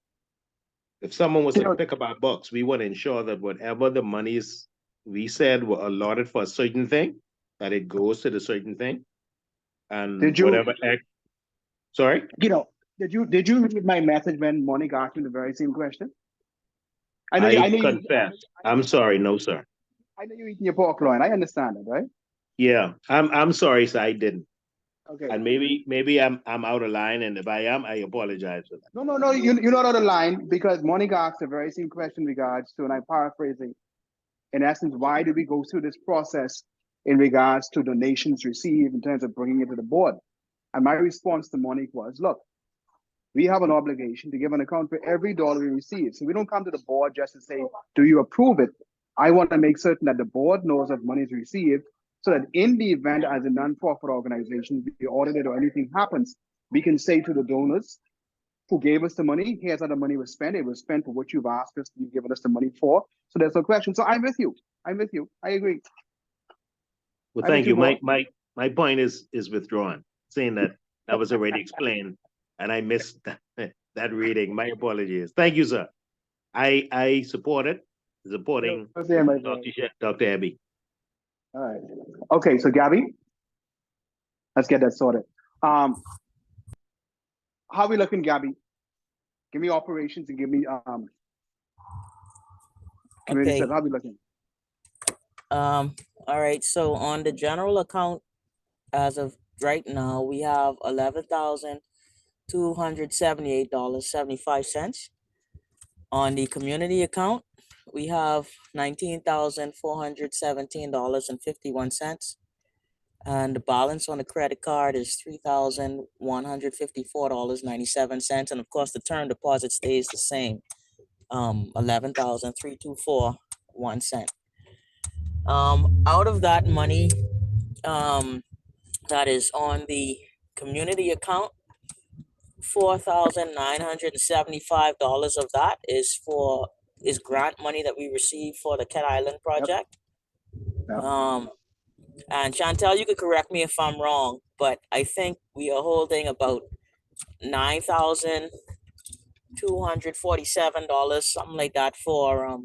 if someone was to pick up our books, we want to ensure that whatever the monies we said were allotted for a certain thing, that it goes to the certain thing. And sorry? Did you read my message when Monique asked me the very same question? I confess. I'm sorry, no, sir. I know you're eating your pork loin. I understand it, right? Yeah, I'm sorry, sir, I didn't. Okay. And maybe I'm out of line, and if I am, I apologize for that. No, you're not out of line, because Monique asked the very same question in regards to, and I'm paraphrasing, in essence, why do we go through this process in regards to donations received in terms of bringing it to the board? And my response to Monique was, look, we have an obligation to give an account for every dollar we receive. So we don't come to the board just to say, do you approve it? I want to make certain that the board knows that money is received, so that in the event as a non-profit organization, be audited or anything happens, we can say to the donors who gave us the money, here's how the money was spent. It was spent for what you've asked us to be giving us the money for. So there's no question. So I'm with you. I agree. Well, thank you. My point is withdrawn, saying that was already explained, and I missed that reading. My apologies. Thank you, sir. I support it. Supporting Dr. Abby. All right. Okay, so Gabby, let's get that sorted. How are we looking, Gabby? Give me operations and give me community stuff. How are we looking? All right. So on the general account, as of right now, we have $11,278.75. On the community account, we have $19,417.51. And the balance on the credit card is $3,154.97. And of course, the term deposit stays the same, 11,324.01. Out of that money, that is on the community account, $4,975 of that is grant money that we received for the Cat Island project. Yep. And Chantel, you could correct me if I'm wrong, but I think we are holding about $9,247, something like that, for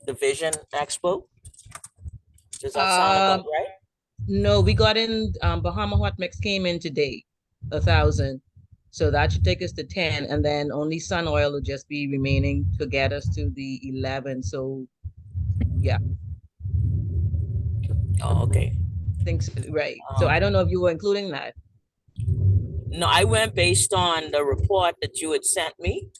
the Vision Expo. Does that sound about right? No, we got in, Bahama Hot Mix came in today, 1,000. So that should take us to 10, and then only Sun Oil will just be remaining to get us to the 11. So yeah. Oh, okay. Thinks right. So I don't know if you were including that. No, I went based on the report that you had sent me.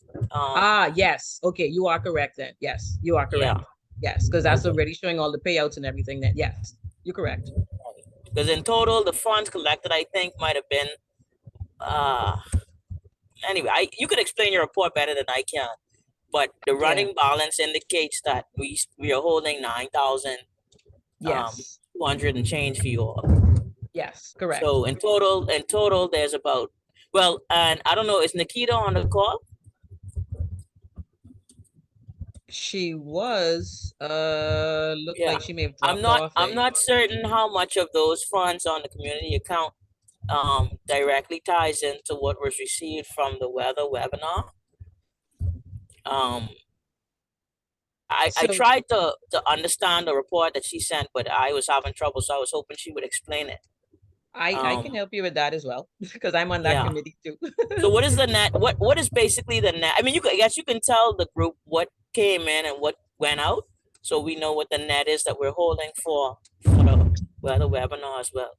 Yes. Okay, you are correct then. Yes, you are correct. Yeah. Yes, because that's already showing all the payouts and everything. Then yes, you're correct. Because in total, the funds collected, I think, might have been. Anyway, you could explain your report better than I can. But the running balance indicates that we are holding 9,000. Yes. 200 and change for you all. Yes, correct. So in total, there's about, well, and I don't know, is Nikita on the call? She was, looked like she may have dropped off. I'm not certain how much of those funds on the community account directly ties into what was received from the weather webinar. I tried to understand the report that she sent, but I was having trouble, so I was hoping she would explain it. I can help you with that as well, because I'm on that committee too. So what is the net? What is basically the net? I mean, I guess you can tell the group what came in and what went out, so we know what the net is that we're holding for the weather webinar as well.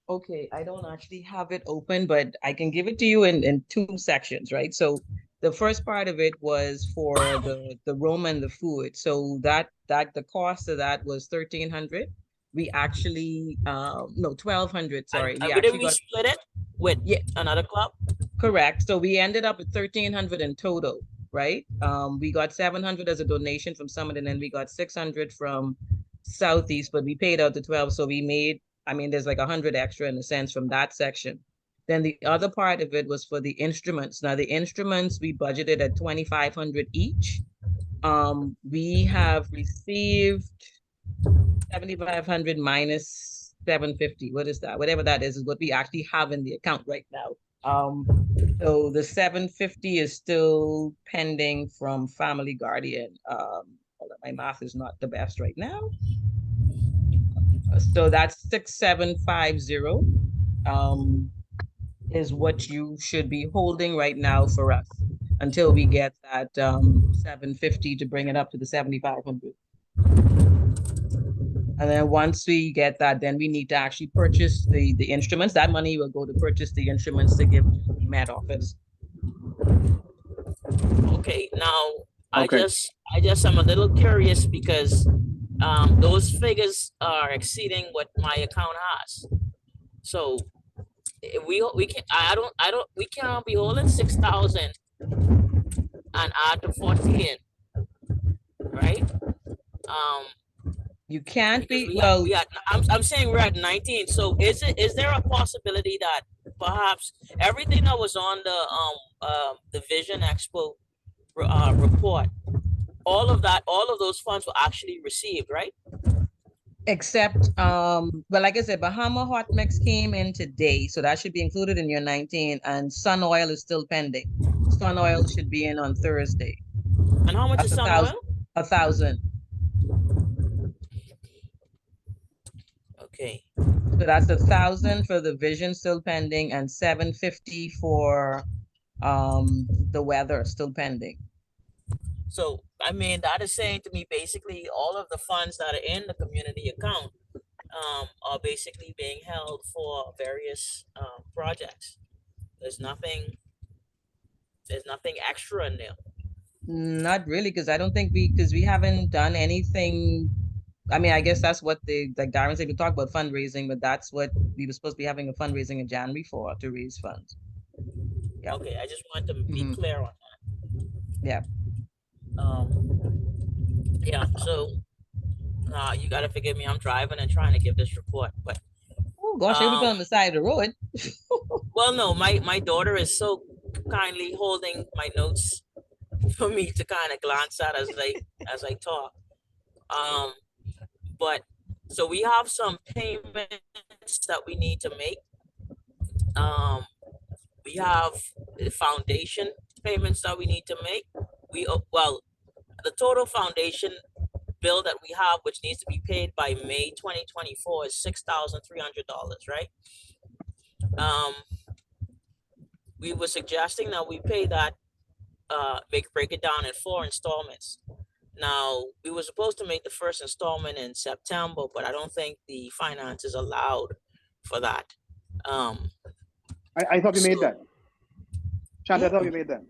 Okay, I don't actually have it open, but I can give it to you in two sections, right? So the first part of it was for the room and the food. So that the cost of that was $1,300. We actually no, $1,200. Sorry, and didn't we split it with another club? Correct. So we ended up with $1,300 in total, right? We got $700 as a donation from Summit, and then we got $600 from Southeast, but we paid out the 12, so we made. I mean, there's like 100 extra in a sense from that section. Then the other part of it was for the instruments. Now the instruments we budgeted at $2,500 each. We have received 7,500 minus 750. What is that? Whatever that is what we actually have in the account right now. So the 750 is still pending from Family Guardian. My math is not the best right now. So that's 6,750 is what you should be holding right now for us until we get that 750 to bring it up to the 7,500. And then once we get that, then we need to actually purchase the instruments. That money will go to purchase the instruments to give to the Met Office. Okay, now I just am a little curious because those figures are exceeding what my account has. So we can't be holding 6,000 and add to 14, right? You can't be I'm saying we're at 19. So is there a possibility that perhaps everything that was on the Vision Expo report, all of those funds were actually received, right? Except well, like I said, Bahama Hot Mix came in today, so that should be included in your 19, and Sun Oil is still pending. Sun Oil should be in on Thursday. And how much is Sun Oil? 1,000. Okay. So that's 1,000 for the Vision still pending, and 750 for the weather still pending. So I mean, that is saying to me basically all of the funds that are in the community account are basically being held for various projects. There's nothing extra in there. Not really, because I don't think we haven't done anything I mean, I guess that's what like Darren said, we talked about fundraising, but that's what we were supposed to be having a fundraising in January for, to raise funds. Yeah. Okay, I just want to be clear on that. Yeah. Yeah, so you gotta forgive me, I'm driving and trying to give this report, but Oh gosh, everybody on the side of the road. well, no, my daughter is so kindly holding my notes for me to kind of glance at as I talk. But so we have some payments that we need to make. We have the foundation payments that we need to make. Well, the total foundation bill that we have, which needs to be paid by May 2024, is $6,300, right? We were suggesting that we pay that, break it down in 4 installments. Now, we were supposed to make the first installment in September, but I don't think the finances allowed for that. I thought we made that. Chant, I thought we made that.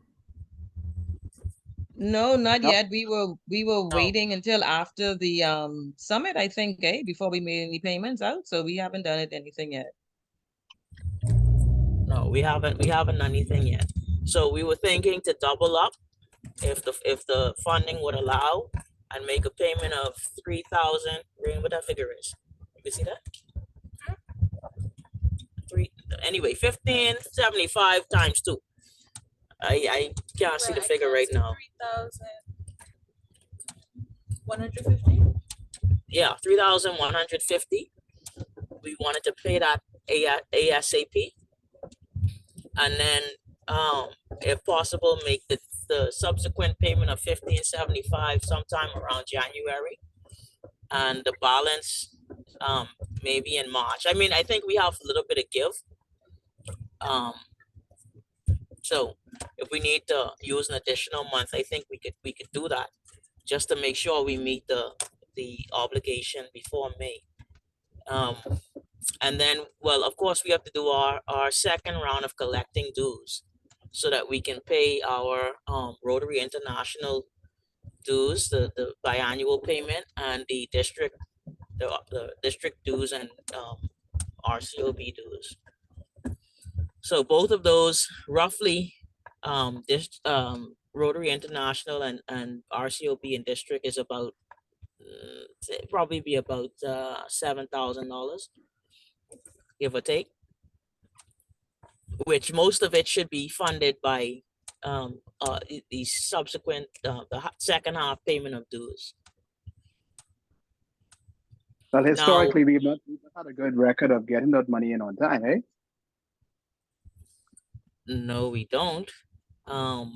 No, not Nope. yet. We were waiting until after the summit, I think, before we made any payments out. So we haven't done anything yet. No, we haven't done anything yet. So we were thinking to double up if the funding would allow, and make a payment of 3,000. What that figure is? You can see that? Anyway, 1,575 times 2. I can't see the figure right now. 3,150. Yeah, 3,150. We wanted to pay that ASAP, and then if possible, make the subsequent payment of 1,575 sometime around January, and the balance maybe in March. I mean, I think we have a little bit of give. So if we need to use an additional month, I think we could do that, just to make sure we meet the obligation before May. And then, well, of course, we have to do our second round of collecting dues, so that we can pay our Rotary International dues, the biannual payment, and the district dues, and RCOB dues. So both of those roughly, Rotary International and RCOB and district is about probably be about $7,000, give or take, which most of it should be funded by the subsequent the second half payment of dues. Well, historically, we've not had a good record of getting that money in on time, eh? No, we don't. But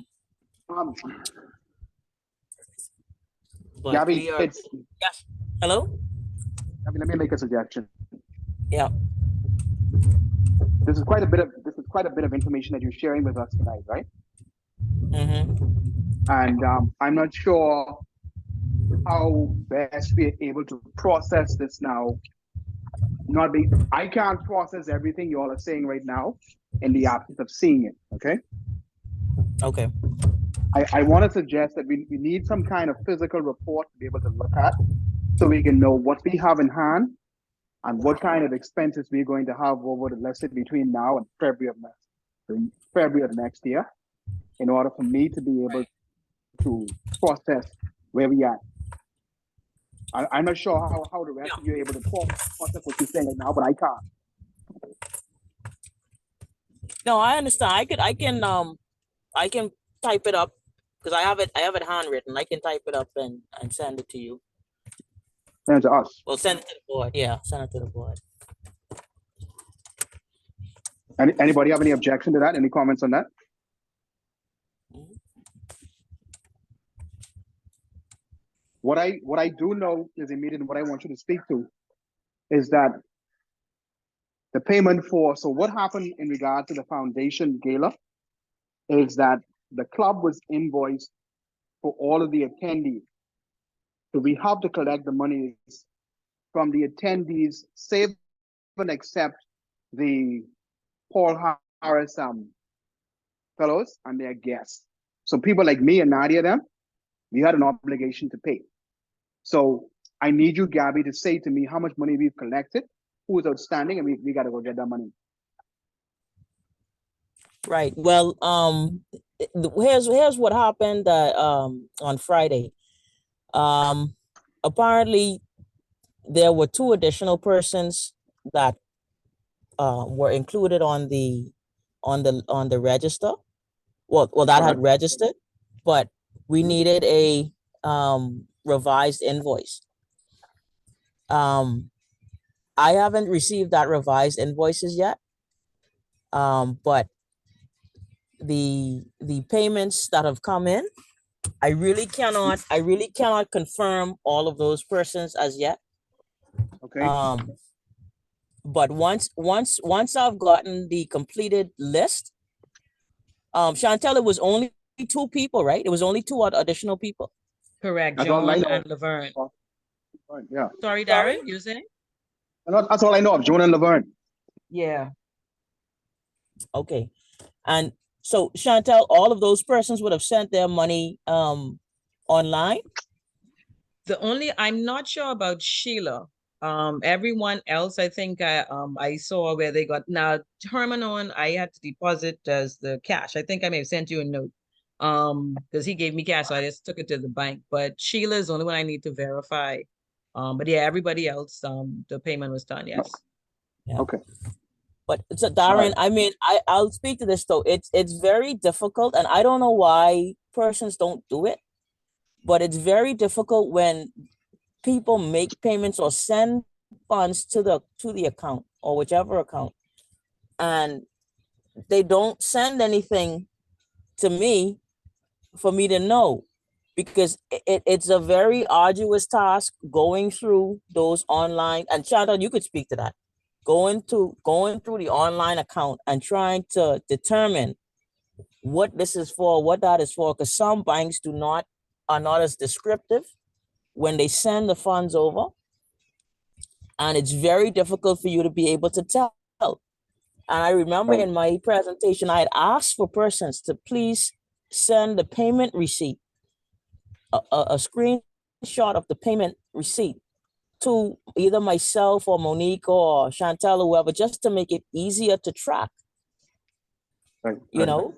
Gabby, we are. Yes. Hello. Gabby, let me make a suggestion. Yeah. This is quite a bit of information that you're sharing with us tonight, right? And I'm not sure how best we're able to process this now. I can't process everything you all are saying right now in the absence of seeing it. Okay. Okay. I want to suggest that we need some kind of physical report to be able to look at, so we can know what we have in hand and what kind of expenses we're going to have over the, let's say, between now and February of next year, in order for me to be able to process where we are. I'm not sure how the rest of you are able to process what you're saying right now, but I can't. No, I understand. I can type it up, because I have it handwritten. I can type it up and send it to you. Send it to us. Well, send it to the board. Yeah, send it to the board. Anybody have any objection to that? Any comments on that? What I do know is immediate, and what I want you to speak to is that the payment so what happened in regard to the foundation gala is that the club was invoiced for all of the attendees. So we have to collect the monies from the attendees, save and except the Paul Harris fellows and their guests. So people like me and Nadia, we had an obligation to pay. So I need you, Gabby, to say to me how much money we've collected, who is outstanding, and we got to go get that money. Right. Well, here's what happened on Friday. Apparently there were 2 additional persons that were included on the register. Well, that had registered, but we needed a revised invoice. I haven't received that revised invoices yet. But the payments that have come in, I really cannot confirm all of those persons as yet. Okay. But once I've gotten the completed list, Chantel, it was only 2 people, right? It was only 2 additional people. Correct, That's all I John know. and Laverne. Yeah. Sorry, Darren, you saying? That's all I know of, Joan and Laverne. Yeah. Okay. And so Chantel, all of those persons would have sent their money online. I'm not sure about Sheila. Everyone else, I think I saw where they got. Now Herman on, I had to deposit as the cash. I think I may have sent you a note. Because he gave me cash, so I just took it to the bank. But Sheila is the only one I need to verify. But yeah, everybody else, the payment was done. Yes. Yeah. Okay. But so Darren, I mean, I'll speak to this though. It's very difficult, and I don't know why persons don't do it, but it's very difficult when people make payments or send funds to the account or whichever account, and they don't send anything to me for me to know, because it's a very arduous task going through those online, and Chantal, you could speak to that, going through the online account and trying to determine what this is for, what that is for, because some banks are not as descriptive when they send the funds over, and it's very difficult for you to be able to tell. And I remember in my presentation, I had asked for persons to please send the payment receipt, a screenshot of the payment receipt, to either myself or Monique or Chantel or whoever, just to make it easier to track. You know,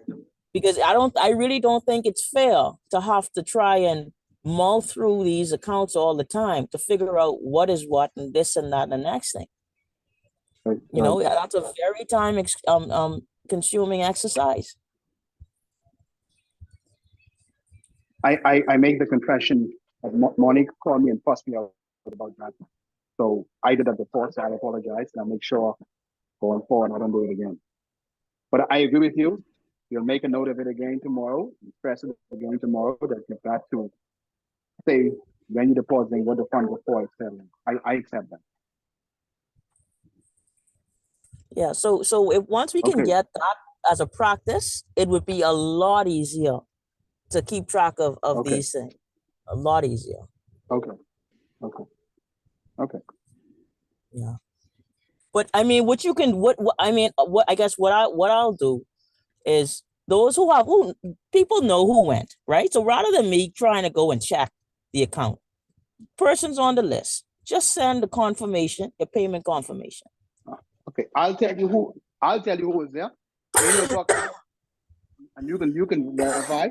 because I really don't think it's fair to have to try and mull through these accounts all the time to figure out what is what and this and that and the next thing. You know, that's a very time consuming exercise. I make the confession that Monique called me and fussed me out about that. So I did that before, so I apologize, and I'll make sure going forward I don't do it again. But I agree with you. You'll make a note of it again tomorrow, express it again tomorrow, that you've got to say when you're depositing what the fund was for, etc. I accept that. Yeah, so if once we can get that as a practice, it would be a lot easier to keep track of these things. A lot easier. Okay. Yeah. But I mean, I guess what I'll do is who people know who went, right? So rather than me trying to go and check the account, persons on the list, just send the confirmation, your payment confirmation. Okay, I'll tell you who was there. 8 o'clock, and you can verify.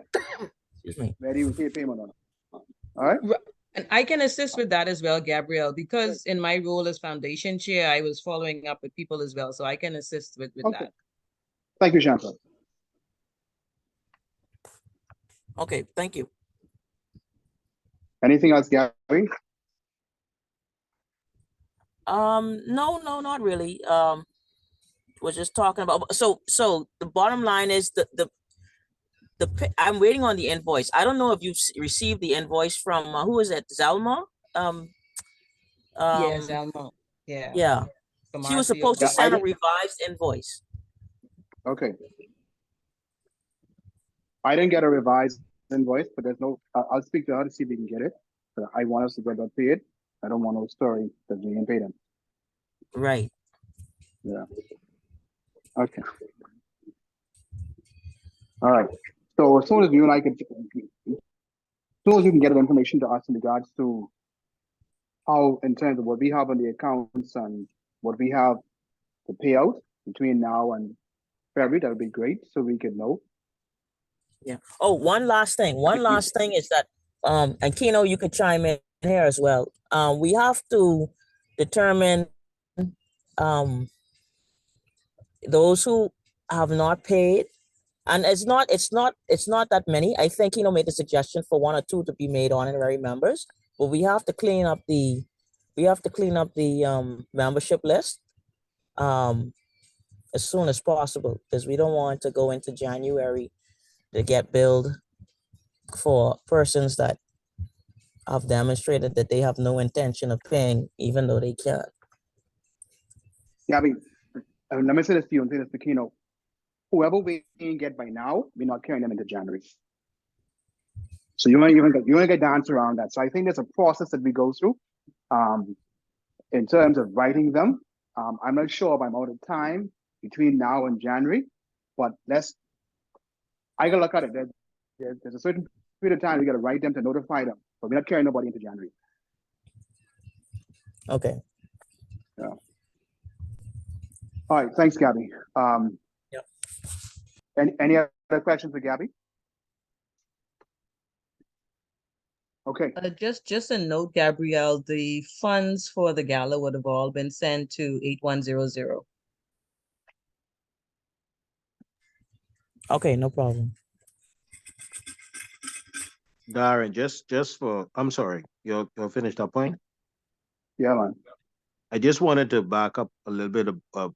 Excuse me. Where you pay payment on. All right. And I can assist with that as well, Gabrielle, because in my role as foundation chair, I was following up with people as well, so I can assist with that. Thank you, Chantal. Okay, thank you. Anything else, Gary? No, not really. Was just talking about, so the bottom line is I'm waiting on the invoice. I don't know if you've received the invoice from who is it, Zelma? Yeah, Zelma. Yeah. Yeah. She was supposed to send a revised invoice. Okay. I didn't get a revised invoice, but there's no. I'll speak to her to see if we can get it. But I want us to get that paid. I don't want no story that we didn't pay them. Right. Yeah. Okay. All right. So as soon as you and I can, as soon as you can get the information to us in regards to how in terms of what we have on the accounts and what we have to pay out between now and February, that would be great, so we could know. Yeah. Oh, one last thing. One last thing is that and Kino, you could chime in here as well. We have to determine those who have not paid, and it's not that many. I think Kino made a suggestion for 1 or 2 to be made honorary members, but we have to clean up the membership list as soon as possible, because we don't want to go into January to get billed for persons that have demonstrated that they have no intention of paying, even though they can. Yeah, I mean, let me say this to you and say this to Kino. Whoever we get by now, we're not carrying them into January. So you want to get dance around that. So I think there's a process that we go through in terms of writing them. I'm not sure if I'm out of time between now and January, but I gotta look at it. There's a certain period of time we gotta write them to notify them, but we're not carrying nobody into January. Okay. Yeah. All right, thanks, Gabby. Yep. Any other questions for Gabby? Okay. Just a note, Gabrielle, the funds for the gala would have all been sent to 8100. Okay, no problem. Darren, just for, I'm sorry, you'll finish that point? Yeah, man. I just wanted to back up a little bit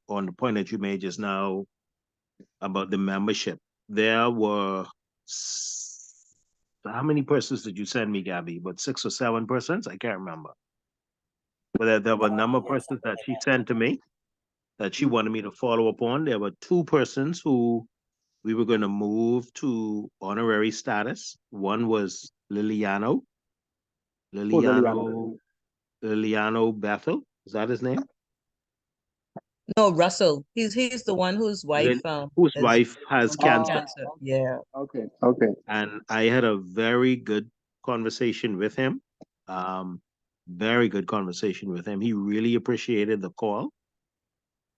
on the point that you made just now about the membership. There were, how many persons did you send me, Gabby? But 6 or 7 persons? I can't remember. But there were a number of persons that she sent to me that she wanted me to follow up on. There were 2 persons who we were going to move to honorary status. One was Liliano Bethel. Is that his name? No, Russell. He's the one whose wife Whose wife has cancer. Yeah. Okay. And I had a very good conversation with him. Very good conversation with him. He really appreciated the call.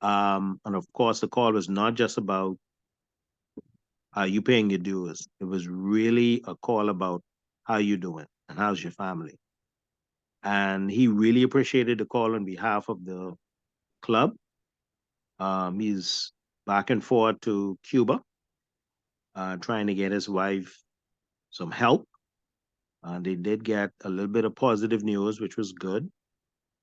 And of course, the call was not just about you paying your dues. It was really a call about how you doing and how's your family. And he really appreciated the call on behalf of the club. He's back and forth to Cuba, trying to get his wife some help. They did get a little bit of positive news, which was good.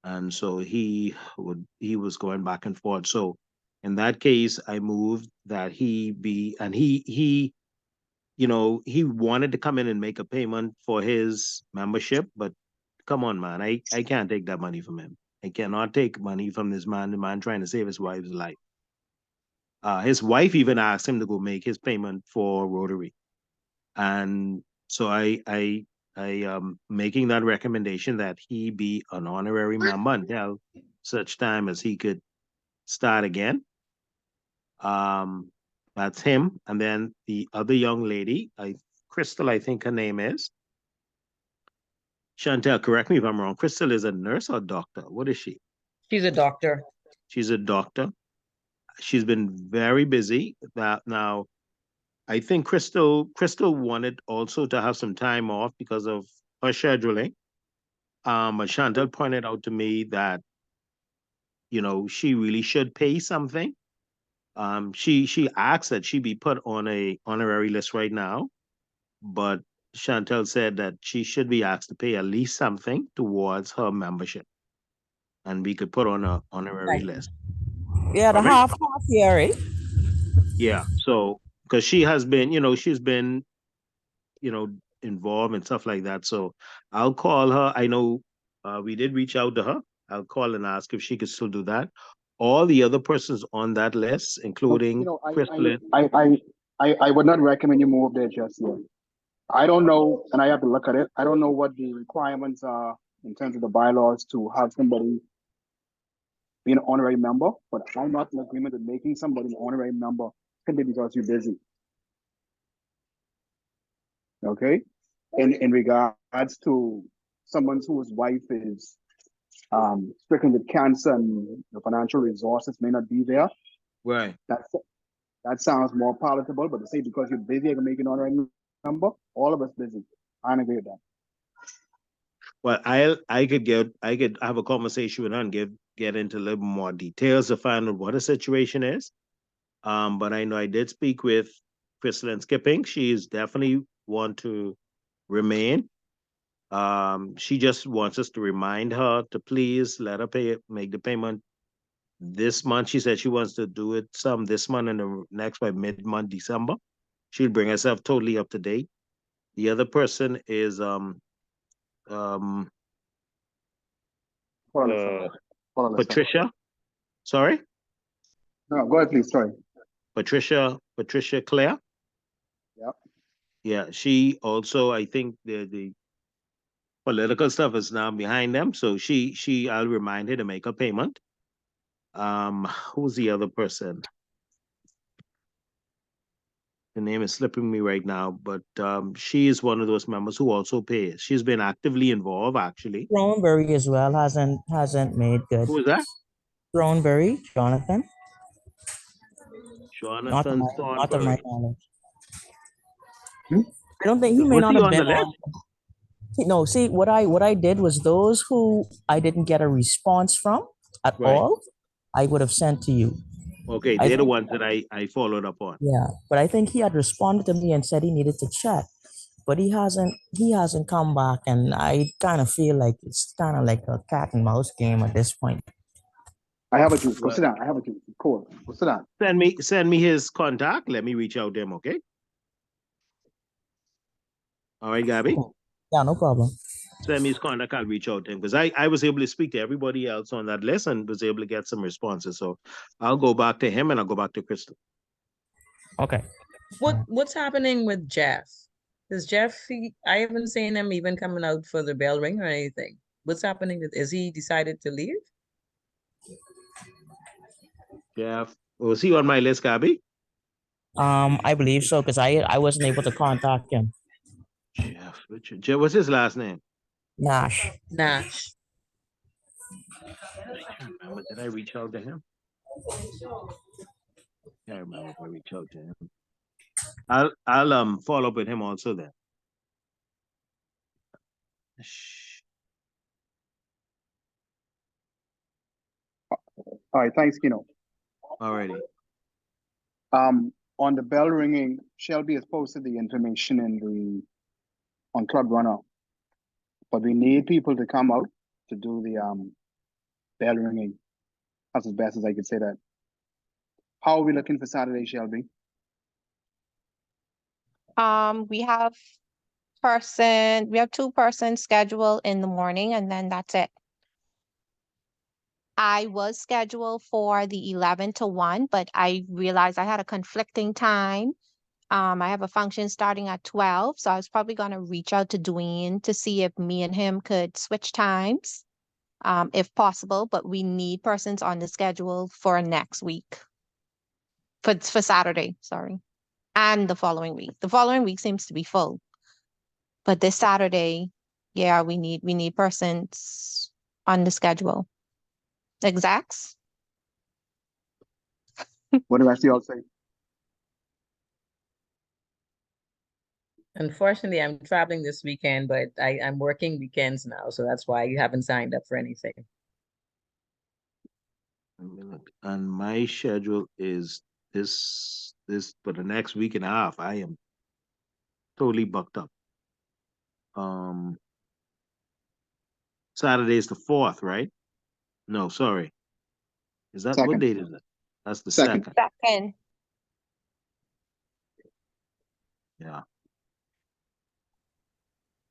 And so he was going back and forth. So in that case, I moved that he wanted to come in and make a payment for his membership, but come on, man, I can't take that money from him. I cannot take money from this man, the man trying to save his wife's life. His wife even asked him to go make his payment for Rotary. And so I making that recommendation that he be an honorary member until such time as he could start again. That's him. And then the other young lady, Crystal, I think her name is. Chantel, correct me if I'm wrong. Crystal is a nurse or doctor? What is she? She's a doctor. She's a doctor. She's been very busy. Now, I think Crystal wanted also to have some time off because of her scheduling. But Chantel pointed out to me that, she really should pay something. She asked that she be put on a honorary list right now, but Chantel said that she should be asked to pay at least something towards her membership, and we could put on a honorary list. Yeah, the half year, right? Yeah. So, because she has been, she's been, involved and stuff like that. So I'll call her. I know we did reach out to her. I'll call and ask if she could still do that. All the other persons on that list, including Crystal. I would not recommend you move there just yet. I don't know, and I have to look at it. I don't know what the requirements are in terms of the bylaws to have somebody be an honorary member, but I'm not in agreement with making somebody an honorary member simply because you're busy. Okay? In regards to someone whose wife is stricken with cancer and the financial resources may not be there. Right. That sounds more palatable, but to say because you're busy, you're making an honorary number, all of us busy. I agree with that. Well, I could have a conversation with her and get into a little more details to find out what the situation is. But I know I did speak with Crystal and Skipping. She's definitely want to remain. She just wants us to remind her to please let her make the payment this month. She said she wants to do it some this month and the next by mid-month December. She'll bring herself totally up to date. The other person is Hold on a second. Hold on a second. Patricia. Sorry? No, go ahead, please. Sorry. Patricia Claire. Yep. Yeah, she also, I think the political stuff is now behind them. So I'll remind her to make a payment. Who's the other person? The name is slipping me right now, but she is one of those members who also pays. She's been actively involved, actually. Thornberry as well hasn't made good. Who is that? Thornberry, Jonathan. Jonathan Not to my Thornberry. knowledge. I don't think he may Was not he have on the been list? on. No, see what I did was those who I didn't get a response from at Right. all, I would have sent to you. Okay, I they're the think- ones that I followed up on. Yeah, but I think he had responded to me and said he needed to check, but he hasn't come back, and I kind of feel like it's kind of like a cat and mouse game at this point. I have a juice. Go Well- sit down. I have a juice. Cool. Go sit down. Send me his contact. Let me reach out to him, okay? All right, Gabby. Yeah, no problem. Send me his contact. I'll reach out to him because I was able to speak to everybody else on that list and was able to get some responses. So I'll go back to him and I'll go back to Crystal. Okay. What's happening with Jeff? Is Jeff? I haven't seen him even coming out for the bell ring or anything. What's happening with? Is he decided to leave? Jeff, was he on my list, Gabby? I believe so because I wasn't able to contact him. Jeff Richard. Jeff, what's his last name? Nash. Nash. I can't remember. Did I reach out to him? Can't remember if I reached out to him. I'll follow up with him also then. All right. Thanks, Kino. Alrighty. On the bell ringing, Shelby has posted the information on Club Runner, but we need people to come out to do the bell ringing. That's as best as I could say that. How are we looking for Saturday, Shelby? We have 2 persons scheduled in the morning, and then that's it. I was scheduled for the 11 to 1, but I realized I had a conflicting time. I have a function starting at 12, so I was probably going to reach out to Dwayne to see if me and him could switch times, if possible, but we need persons on the schedule for next week, for Saturday, sorry, and the following week. The following week seems to be full, but this Saturday, yeah, we need persons on the schedule. Exacts? What do I see y'all say? Unfortunately, I'm traveling this weekend, but I'm working weekends now, so that's why you haven't signed up for anything. And my schedule is this for the next week and a half. I am totally bucked up. Saturday is the 4th, right? No, sorry. Is that what Second. date is it? That's the Second. second. Second. Yeah.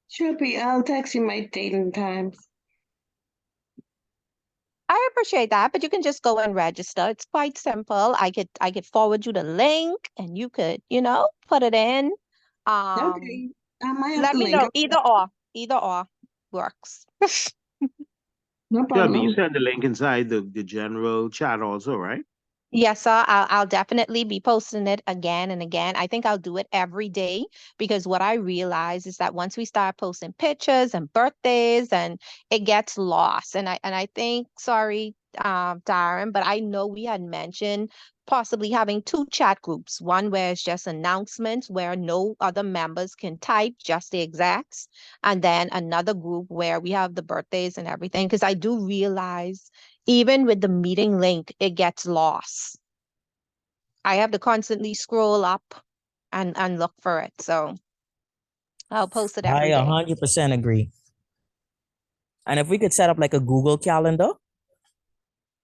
Shelby, I'll text you my date and times. I appreciate that, but you can just go and register. It's quite simple. I could forward you the link and you could, put it in. Okay. I might have Let the me link. know. Either or works. No Shelby, you problem. send the link inside the general chat also, right? Yes, sir. I'll definitely be posting it again and again. I think I'll do it every day because what I realize is that once we start posting pictures and birthdays and it gets lost. And I think, sorry, Darren, but I know we had mentioned possibly having two chat groups, one where it's just announcements where no other members can type, just the execs, and then another group where we have the birthdays and everything. Because I do realize even with the meeting link, it gets lost. I have to constantly scroll up and look for it. So I'll post it I every day. 100% agree. And if we could set up like a Google Calendar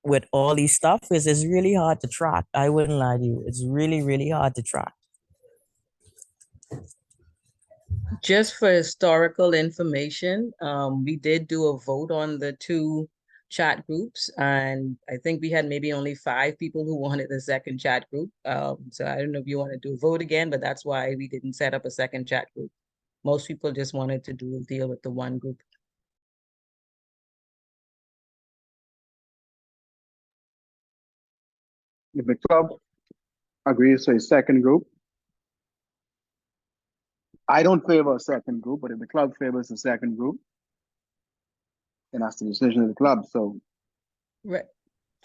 with all these stuff, because it's really hard to track. I wouldn't lie to you. It's really, really hard to track. Just for historical information, we did do a vote on the two chat groups, and I think we had maybe only 5 people who wanted the second chat group. So I don't know if you want to do a vote again, but that's why we didn't set up a second chat group. Most people just wanted to deal with the one group. If the club agrees to a second group, I don't favor a second group, but if the club favors a second group, then that's the decision of the club. So, Right.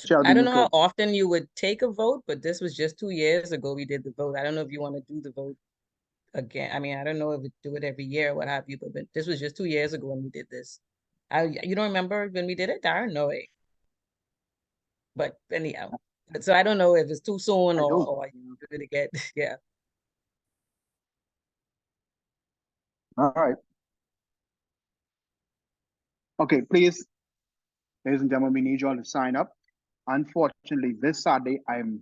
Shelby, I don't you know how could. often you would take a vote, but this was just 2 years ago we did the vote. I don't know if you want to do the vote again. I mean, I don't know if we do it every year or what have you, but this was just 2 years ago when we did this. You don't remember when we did it, Darren? No way. But anyhow, so I don't know if it's too soon I do. or you do it again. Yeah. All right. Okay, please, ladies and gentlemen, we need you all to sign up. Unfortunately, this Saturday, I'm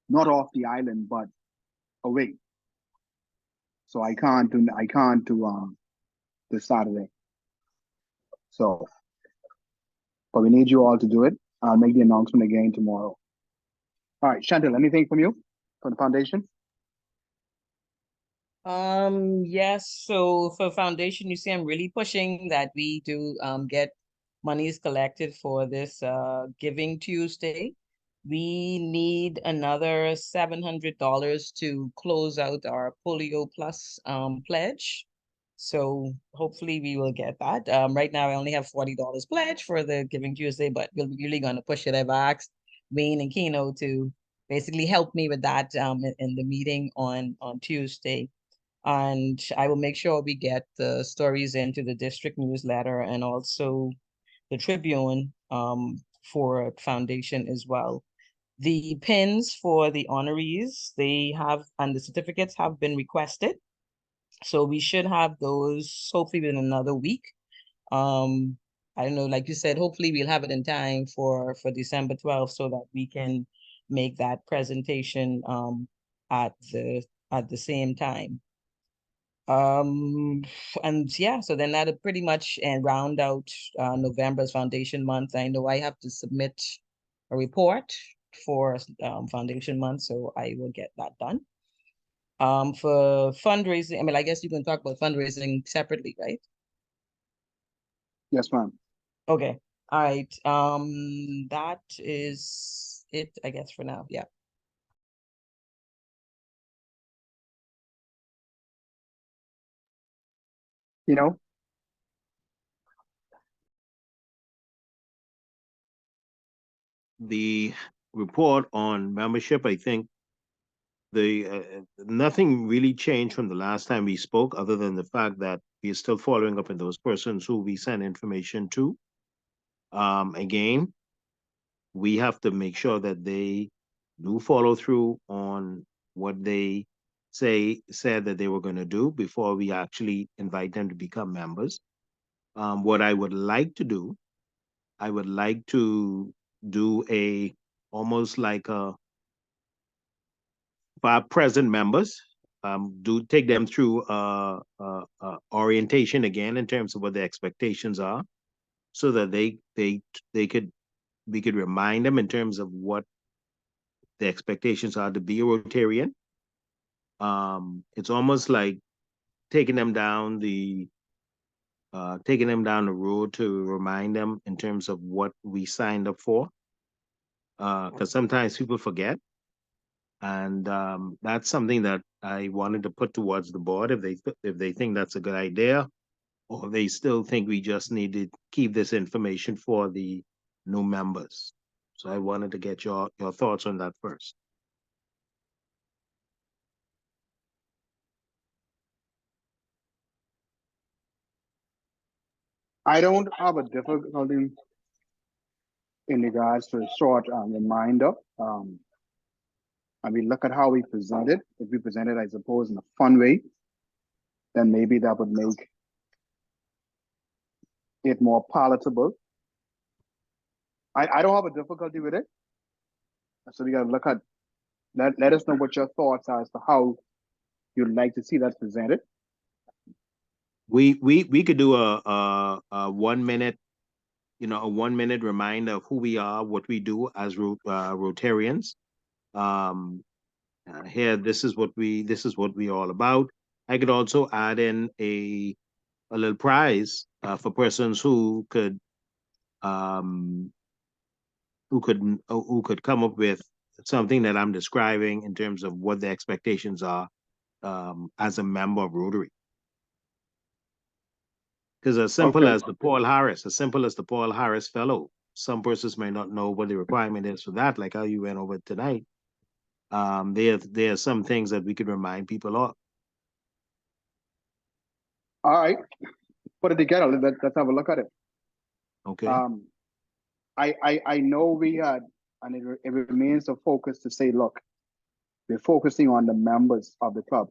not off the island, but away. So I can't do this Saturday. So, but we need you all to do it. I'll make the announcement again tomorrow. All right, Chantal, anything from you from the foundation? Yes, so for foundation, you see, I'm really pushing that we do get monies collected for this Giving Tuesday. We need another $700 to close out our Polio Plus pledge. So hopefully we will get that. Right now I only have $40 pledge for the Giving Tuesday, but we'll be really gonna push it. I've asked Wayne and Keno to basically help me with that in the meeting on Tuesday. And I will make sure we get the stories into the district newsletter and also the Tribune for foundation as well. The pins for the honorees, they have, and the certificates have been requested. So we should have those hopefully within another week. I don't know, like you said, hopefully we'll have it in time for December 12th so that we can make that presentation at the same time. And yeah, so then that'll pretty much and round out November's foundation month. I know I have to submit a report for foundation month, so I will get that done. For fundraising, I mean, I guess you can talk about fundraising separately, right? Yes, ma'am. Okay. All right. That is it, I guess, for now. Yeah. You know, The report on membership, I think nothing really changed from the last time we spoke, other than the fact that we are still following up with those persons who we sent information to. Again, we have to make sure that they do follow through on what they said that they were going to do before we actually invite them to become members. What I would like to do, I would like to do almost like for our present members, do take them through orientation again in terms of what the expectations are, so that they could we could remind them in terms of what the expectations are to be a Rotarian. It's almost like taking them down the road to remind them in terms of what we signed up for. because sometimes people forget. And that's something that I wanted to put towards the board if they think that's a good idea, or if they still think we just need to keep this information for the new members. So I wanted to get your thoughts on that first. I don't have a difficulty in regards to a short reminder. I mean, look at how we present it. If we present it, I suppose, in a fun way, then maybe that would make it more palatable. I don't have a difficulty with it. So we gotta look at, let us know what your thoughts are as to how you'd like to see that presented. We could do a 1 minute, a 1 minute reminder of who we are, what we do as Rotarians. Here, this is what we all about. I could also add in a little prize for persons who could come up with something that I'm describing in terms of what the expectations are as a member of Rotary. Because as simple as the Paul Harris Fellow, some persons may not know what the requirement is for that, like how you went over tonight. There are some things that we could remind people of. All right, put it together. Let's have a look at it. Okay. I know we had, and it remains a focus to say, look, we're focusing on the members of the club.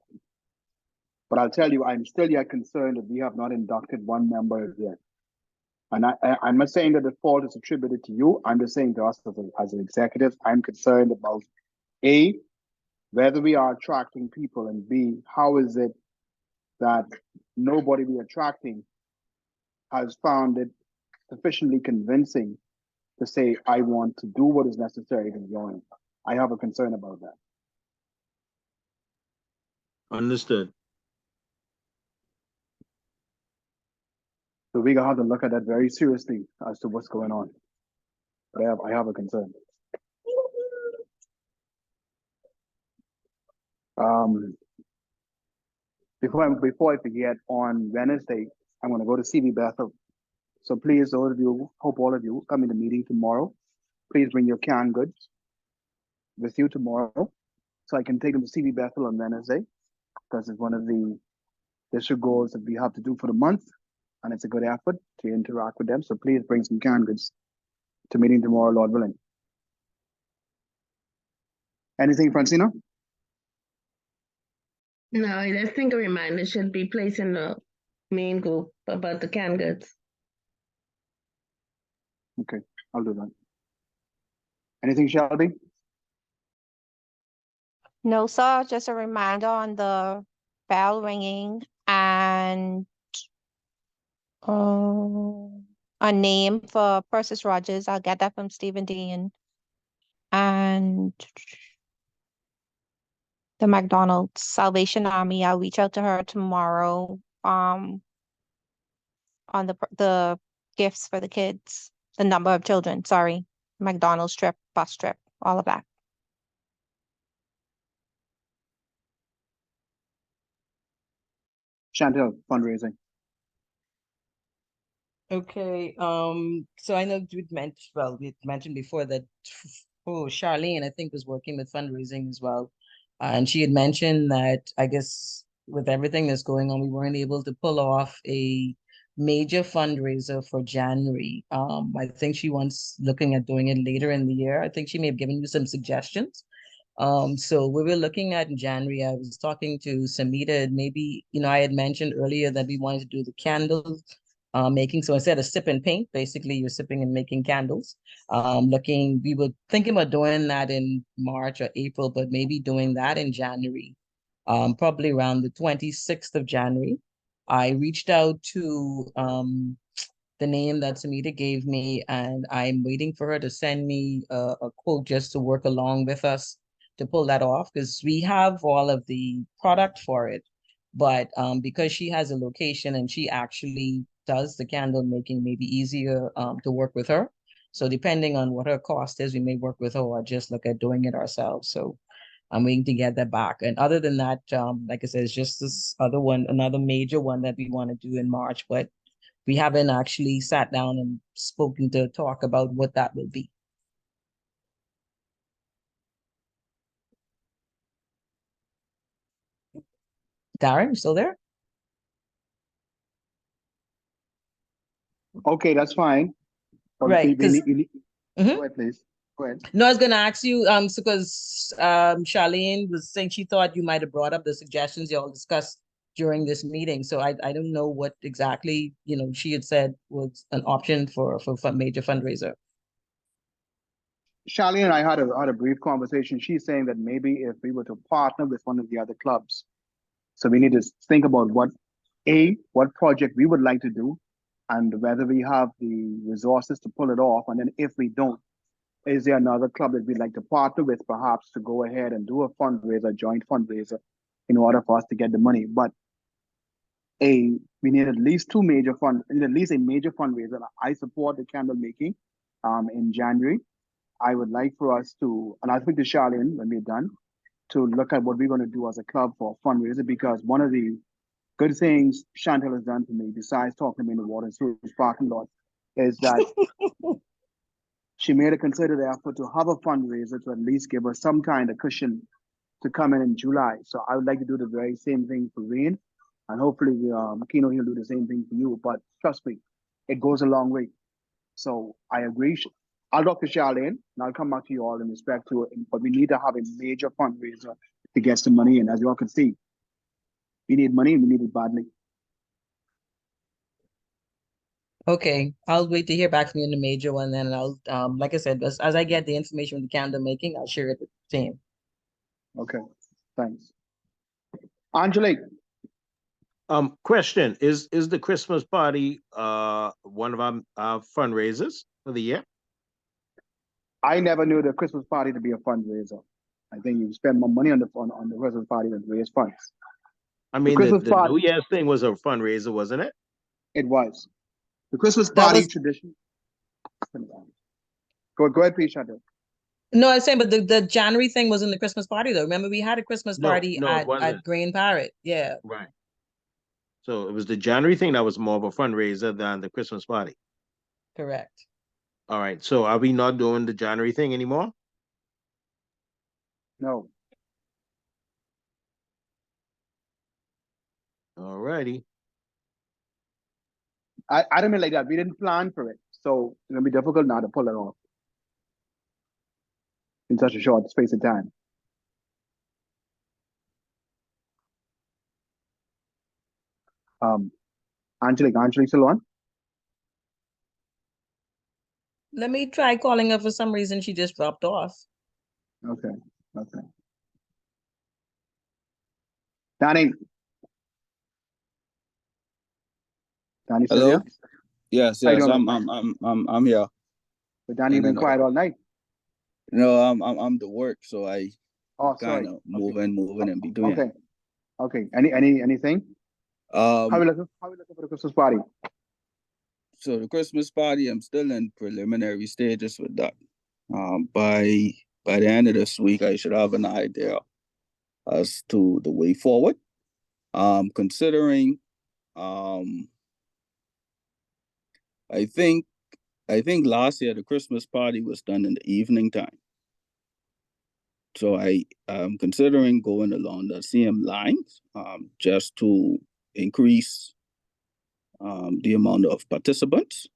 But I'll tell you, I'm still yet concerned that we have not inducted one member yet. And I'm not saying that the fault is attributed to you. I'm just saying to us as an executive, I'm concerned about A, whether we are attracting people, and B, how is it that nobody we're attracting has found it sufficiently convincing to say, I want to do what is necessary to join. I have a concern about that. Understood. So we're gonna have to look at that very seriously as to what's going on. But I have a concern. Before I forget, on Wednesday, I'm gonna go to CV Bethel. So please, those of you, hope all of you come in the meeting tomorrow. Please bring your canned goods with you tomorrow, so I can take them to CV Bethel on Wednesday, because it's one of the district goals that we have to do for the month, and it's a good effort to interact with them. So please bring some canned goods to meeting tomorrow, Lord willing. Anything, Francina? No, I just think a reminder should be placed in the main group about the canned goods. Okay, I'll do that. Anything, Shelby? No, sir, just a reminder on the bell ringing and a name for Persis Rogers. I'll get that from Stephen Dean. And the McDonald's Salvation Army, I'll reach out to her tomorrow on the gifts for the kids, the number of children, sorry, McDonald's trip, bus trip, all of that. Chantel, fundraising. Okay, so I know we mentioned before that Charlene, I think, was working with fundraising as well. And she had mentioned that, I guess, with everything that's going on, we weren't able to pull off a major fundraiser for January. I think she wants looking at doing it later in the year. I think she may have given you some suggestions. So we were looking at in January, I was talking to Samita, and maybe, I had mentioned earlier that we wanted to do the candles making. So instead of sip and paint, basically you're sipping and making candles. We were thinking about doing that in March or April, but maybe doing that in January, probably around the 26th of January. I reached out to the name that Samita gave me, and I'm waiting for her to send me a quote just to work along with us to pull that off, because we have all of the product for it. But because she has a location and she actually does the candle making, maybe easier to work with her. So depending on what her cost is, we may work with her or just look at doing it ourselves. So I'm waiting to get that back. And other than that, like I said, it's just this other one, another major one that we want to do in March, but we haven't actually sat down and spoken to talk about what that will be. Darren, you still there? Okay, that's fine. Right, because Go ahead, please. Go ahead. no, I was gonna ask you, so because Charlene was saying she thought you might have brought up the suggestions y'all discussed during this meeting. So I don't know what exactly, she had said was an option for major fundraiser. Charlene and I had a brief conversation. She's saying that maybe if we were to partner with one of the other clubs, so we need to think about what project we would like to do and whether we have the resources to pull it off. And then if we don't, is there another club that we'd like to partner with perhaps to go ahead and do a fundraiser, joint fundraiser, in order for us to get the money? But we need at least at least a major fundraiser. I support the candle making in January. I would like for us to, and I'll speak to Charlene when we're done, to look at what we're going to do as a club for a fundraiser, because one of the good things Chantel has done for me, besides talking to me in the water and sewage parking lot, is that she made a concerted effort to have a fundraiser to at least give us some kind of cushion to come in July. So I would like to do the very same thing for Rain, and hopefully Kino, he'll do the same thing for you. But trust me, it goes a long way. So I agree. I'll talk to Charlene, and I'll come back to you all in respect to it. But we need to have a major fundraiser to get some money in. As you all can see, we need money and we need it badly. Okay, I'll wait to hear back from you in the major one, then I'll, like I said, as I get the information with the candle making, I'll share it with the team. Okay, thanks. Angelique. Question, is the Christmas party one of our fundraisers for the year? I never knew the Christmas party to be a fundraiser. I think you spend more money on the Christmas party than raise funds. I mean, the New Year's thing was a fundraiser, wasn't it? It was. The Christmas party tradition. Go ahead, please, Chantel. No, I was saying, but the January thing wasn't the Christmas party though. Remember, we had a Christmas party at Green Parrot. Yeah. Right. So it was the January thing that was more of a fundraiser than the Christmas party. Correct. All right. So are we not doing the January thing anymore? No. All righty. I don't mean like that. We didn't plan for it. So it's going to be difficult now to pull it off in such a short space of time. Angelique still on? Let me try calling her. For some reason, she just dropped off. Okay. Danny, still Hello? here? Yes, I'm here. But Danny, you've been quiet all night. No, I'm the work, so I kind of moving and be doing. Okay. Anything? How are we looking for the Christmas party? So the Christmas party, I'm still in preliminary stages with that. By the end of this week, I should have an idea as to the way forward. Considering, I think last year the Christmas party was done in the evening time. So I'm considering going along the same lines, just to increase the amount of participants.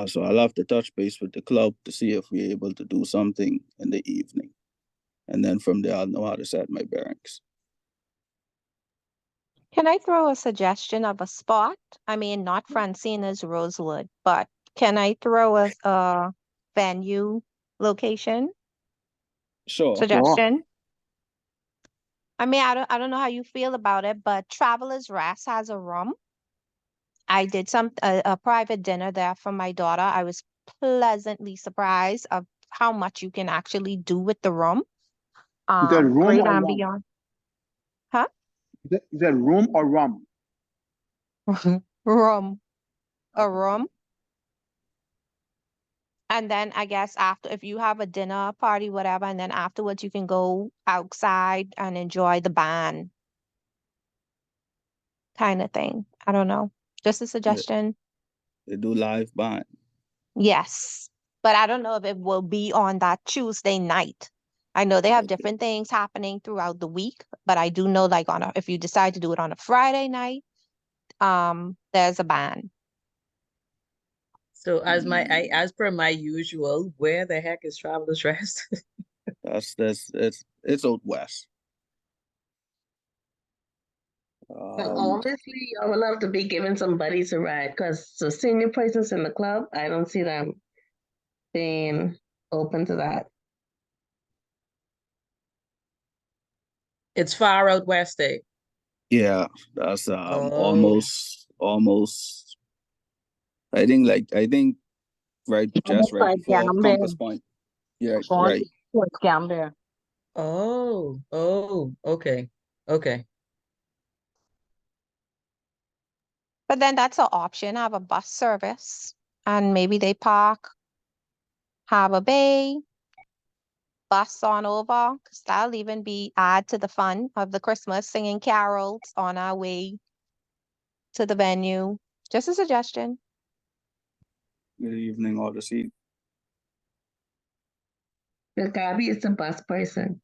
So I'll have to touch base with the club to see if we're able to do something in the evening. And then from there, I'll know how to set my bearings. Can I throw a suggestion of a spot? I mean, not Francina's Rosewood, but can I throw a venue location? Sure. Suggestion? I mean, I don't know how you feel about it, but Travelers Rest has a room. I did a private dinner there for my daughter. I was pleasantly surprised of how much you can actually do with the room. Is that room Great or ambiance. Huh? Is that room or rum? Room. A room. And then I guess after, if you have a dinner party, whatever, and then afterwards you can go outside and enjoy the band kind of thing. I don't know. Just a suggestion. They do live band. Yes. But I don't know if it will be on that Tuesday night. I know they have Okay. different things happening throughout the week, but I do know like if you decide to do it on a Friday night, there's a band. So as per my usual, where the heck is Travelers Rest? It's out west. But honestly, I would love to be given somebody to ride because the senior persons in the club, I don't see them being open to that. It's far out west, eh? Yeah, that's Oh. almost. I think right, just right before Compass Point. Yeah, right. Gambler. Oh, okay. Okay. But then that's an option. Have a bus service and maybe they park, have a bay, bus on over, because that'll even be add to the fun of the Christmas singing carols on our way to the venue. Just a suggestion. Good evening, all the seat. The Gabby is the bus person.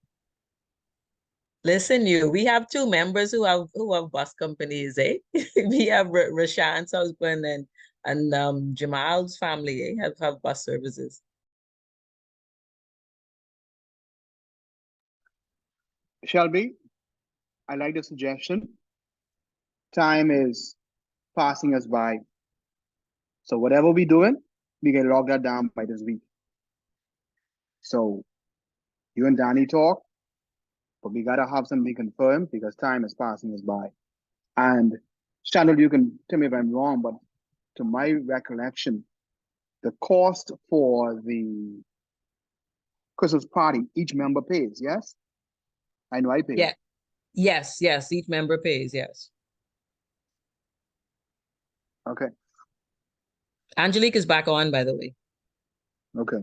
Listen, we have two members who have bus companies, eh? We have Rashan's husband and Jamal's family, eh? Have bus services. Shelby, I like the suggestion. Time is passing us by. So whatever we're doing, we can log that down by this week. So you and Danny talk, but we gotta have something confirmed because time is passing us by. And Chanel, you can tell me if I'm wrong, but to my recollection, the cost for the Christmas party, each member pays, yes? I know I pay. Yeah. Yes, each member pays, yes. Okay. Angelique is back on, by the way. Okay.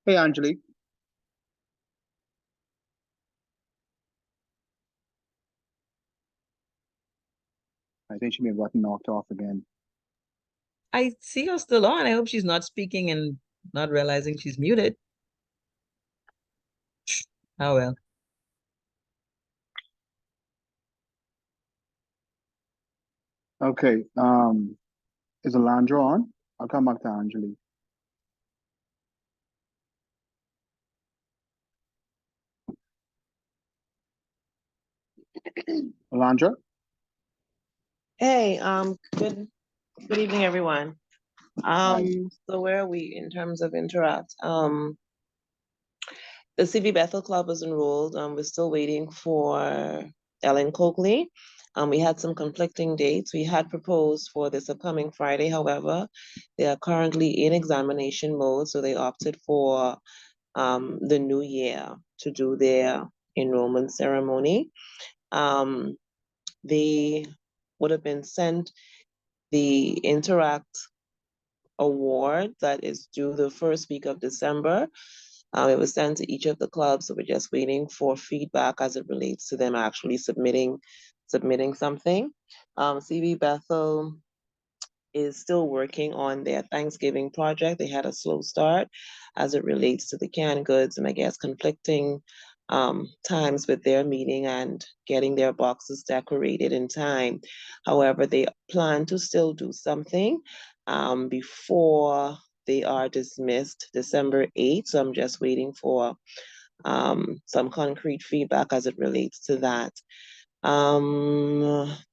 Hey, Angelique. I think she may have gotten knocked off again. I see her still on. I hope she's not speaking and not realizing she's muted. Oh, well. Okay. Is Alondra on? I'll come back to Angelique. Alondra? Hey, good evening, everyone. So where are we in terms of Interact? The CV Bethel Club is enrolled. We're still waiting for Ellen Coakley. We had some conflicting dates. We had proposed for this upcoming Friday, however, they are currently in examination mode, so they opted for the new year to do their enrollment ceremony. They would have been sent the Interact award that is due the first week of December. It was sent to each of the clubs, so we're just waiting for feedback as it relates to them actually submitting something. CV Bethel is still working on their Thanksgiving project. They had a slow start as it relates to the canned goods and I guess conflicting times with their meeting and getting their boxes decorated in time. However, they plan to still do something before they are dismissed December 8th. So I'm just waiting for some concrete feedback as it relates to that.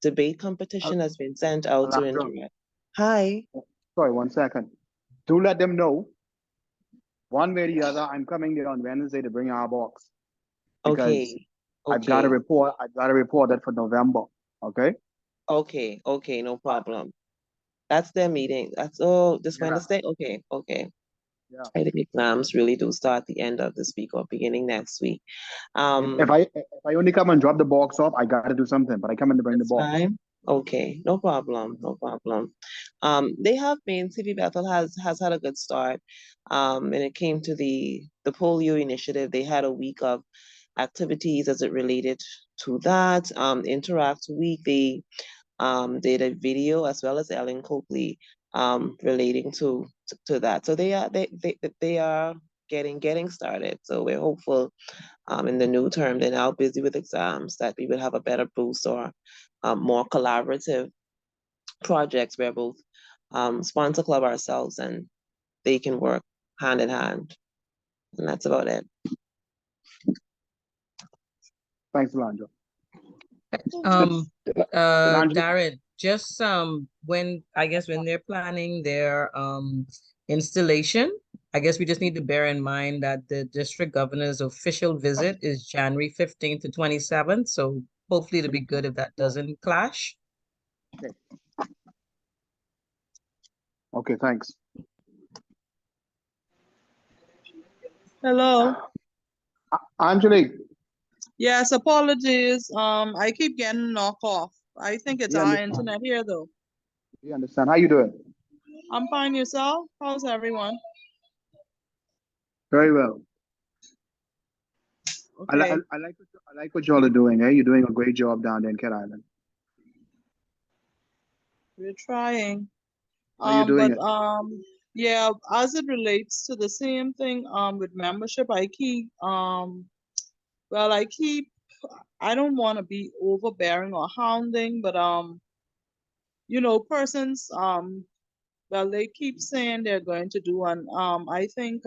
Debate competition has been sent out to Interact. Hi. Sorry, 1 second. Do let them know. One way or the other, I'm coming there on Wednesday to bring our box. Because Okay. I've got a report that for November. Okay? Okay, no problem. That's their meeting. That's this Wednesday? Okay. Yeah. I think exams really do start the end of this week or beginning next week. If I only come and drop the box off, I gotta do something, but I come in to bring the box. Fine. Okay, no problem, no problem. They have been, CV Bethel has had a good start. When it came to the polio initiative, they had a week of activities as it related to that. Interact Week, they did a video as well as Ellen Coakley relating to that. So they are getting started. So we're hopeful in the new term, they're now busy with exams, that we will have a better boost or more collaborative projects where both sponsor club ourselves and they can work hand in hand. And that's about it. Thanks, Alonzo. Darren, just when they're planning their installation, I guess we just need to bear in mind that the district governor's official visit is January 15th to 27th. So hopefully it'll be good if that doesn't clash. Okay, thanks. Hello. Angelique. Yes, apologies. I keep getting knocked off. I think it's We our understand. internet here though. We understand. How you doing? I'm fine, yourself? How's everyone? Very well. Okay. I like what y'all are doing. You're doing a great job down there in Cat Island. We're trying. No, you're doing But it. yeah, as it relates to the same thing with membership, I keep I don't want to be overbearing or hounding, but persons well, they keep saying they're going to do, and I think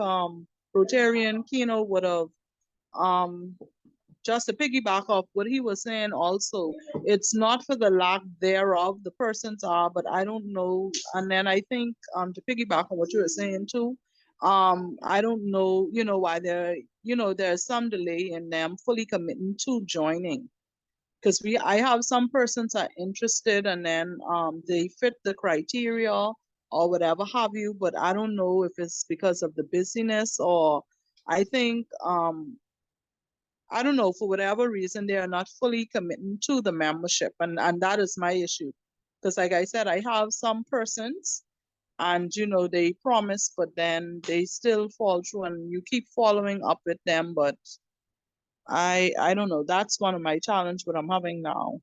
Rotarian Keno would have just to piggyback off what he was saying also, it's not for the lack thereof the persons are, but I don't know. And then I think to piggyback on what you were saying too, I don't know, why there's some delay in them fully committing to joining. Because I have some persons are interested and then they fit the criteria or whatever have you, but I don't know if it's because of the busyness or I think I don't know, for whatever reason, they are not fully committing to the membership. And that is my issue. Because like I said, I have some persons and, they promise, but then they still fall through and you keep following up with them. But I don't know. That's one of my challenge what I'm having now.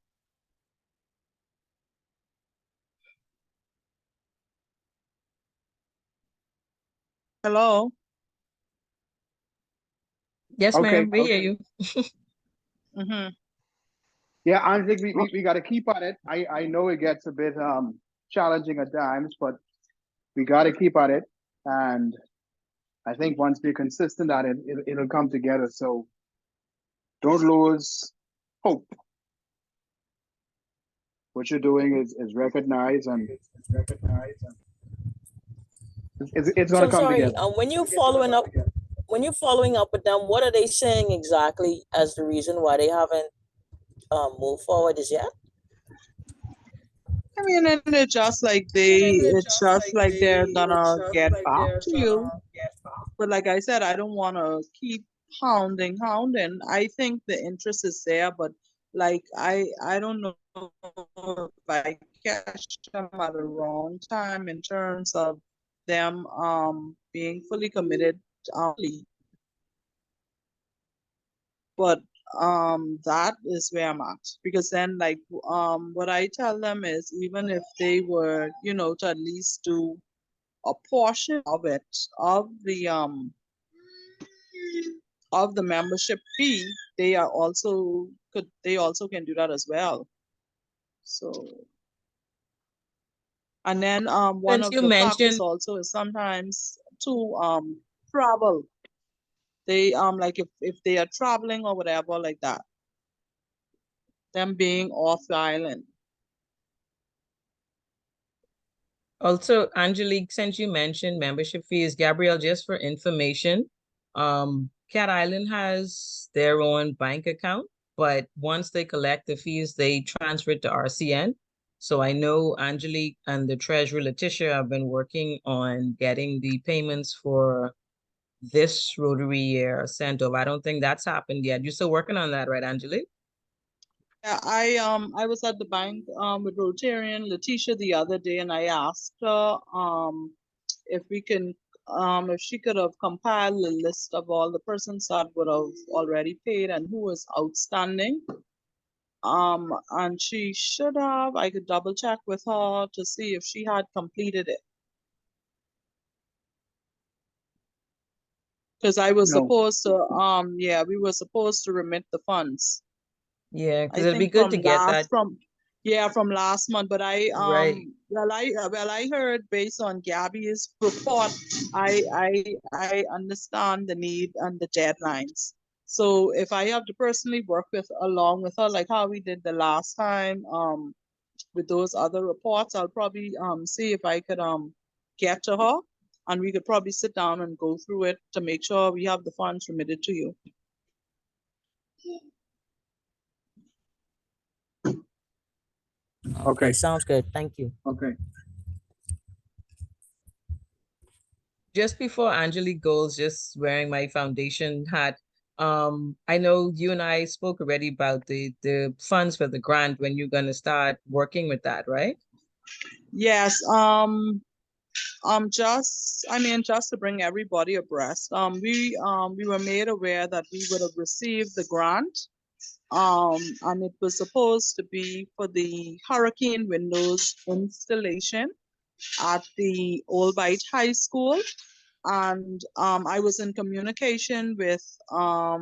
Hello? Yes, Okay. ma'am, we hear you. Mm-hmm. Yeah, Angelique, we got to keep on it. I know it gets a bit challenging at times, but we got to keep at it. And I think once we're consistent at it, it'll come together. So don't lose hope. What you're doing is recognized and it's going So to come sorry, together. when you're following up with them, what are they saying exactly as the reason why they haven't moved forward as yet? I mean, and it's just like they're gonna get back to you. But like I said, I don't want to keep hounding. I think the interest is there, but like I don't know if I catch them at the wrong time in terms of them being fully committed. But that is where I'm at because then like what I tell them is even if they were to at least do a portion of it of the membership fee, they also can do that as well. So and then one Since of you the factors mentioned, also is sometimes to travel. They like if they are traveling or whatever like that, them being off the island. also, Angelique, since you mentioned membership fees, Gabrielle, just for information, Cat Island has their own bank account, but once they collect the fees, they transfer it to RCN. So I know Angelique and the treasurer, Letitia, have been working on getting the payments for this Rotary year sent over. I don't think that's happened yet. You're still working on that, right, Angelique? I was at the bank with Rotarian Letitia the other day, and I asked her if we can if she could have compiled a list of all the persons that would have already paid and who was outstanding. And she should have. I could double check with her to see if she had completed it. Because I was No. supposed to, yeah, we were supposed to remit the funds. Yeah, because I it'd be think good to get that. from last month. But Right. I heard based on Gabby's report, I understand the need and the deadlines. So if I have to personally work along with her, like how we did the last time, with those other reports, I'll probably see if I could get to her, and we could probably sit down and go through it to make sure we have the funds remitted to you. Okay, sounds good. Thank you. Okay. Just before Angelique goes, just wearing my foundation hat. I know you and I spoke already about the funds for the grant when you're gonna start working with that, right? Yes. Just to bring everybody abreast, we were made aware that we would have received the grant, and it was supposed to be for the hurricane windows installation at the Old Bight High School. And I was in communication with a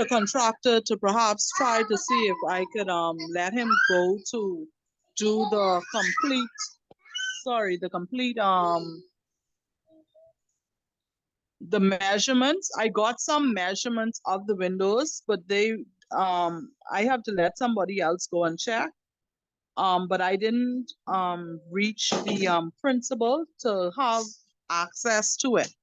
contractor to perhaps try to see if I could let him go to do the complete the measurements. I got some measurements of the windows, but I have to let somebody else go and check. But I didn't reach the principal to have access to it.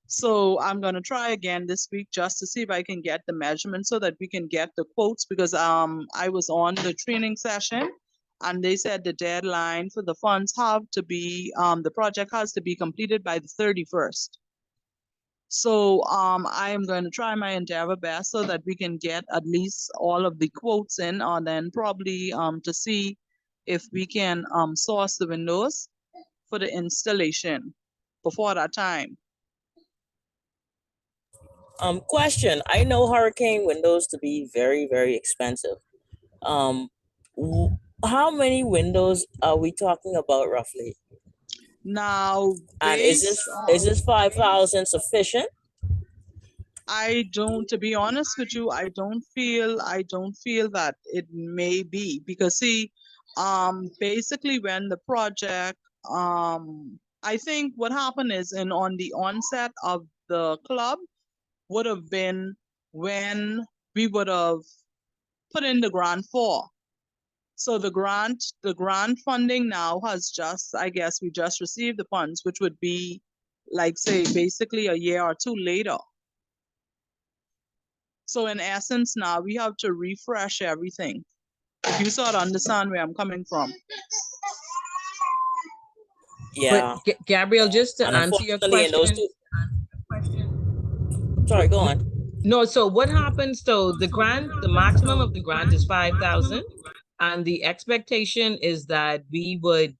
So I'm gonna try again this week just to see if I can get the measurements so that we can get the quotes, because I was on the training session and they said the deadline for the funds have to be the project has to be completed by the 31st. So I am going to try my endeavor best so that we can get at least all of the quotes in, and then probably to see if we can source the windows for the installation before that time. Question. I know hurricane windows to be very, very expensive. How many windows are we talking about roughly? Now, And is this 5,000 sufficient? To be honest with you, I don't feel that it may be, because see, basically when the project, I think what happened is on the onset of the club would have been when we would have put in the grant for. So the grant funding now has just, I guess we just received the funds, which would be like, say, basically a year or two later. So in essence, now we have to refresh everything. If you sort of understand where I'm coming from. Yeah. But Gabrielle, just to And answer your unfortunately, in those question. Sorry, go on. No, so what happens? So the maximum of the grant is 5,000, and the expectation is that we would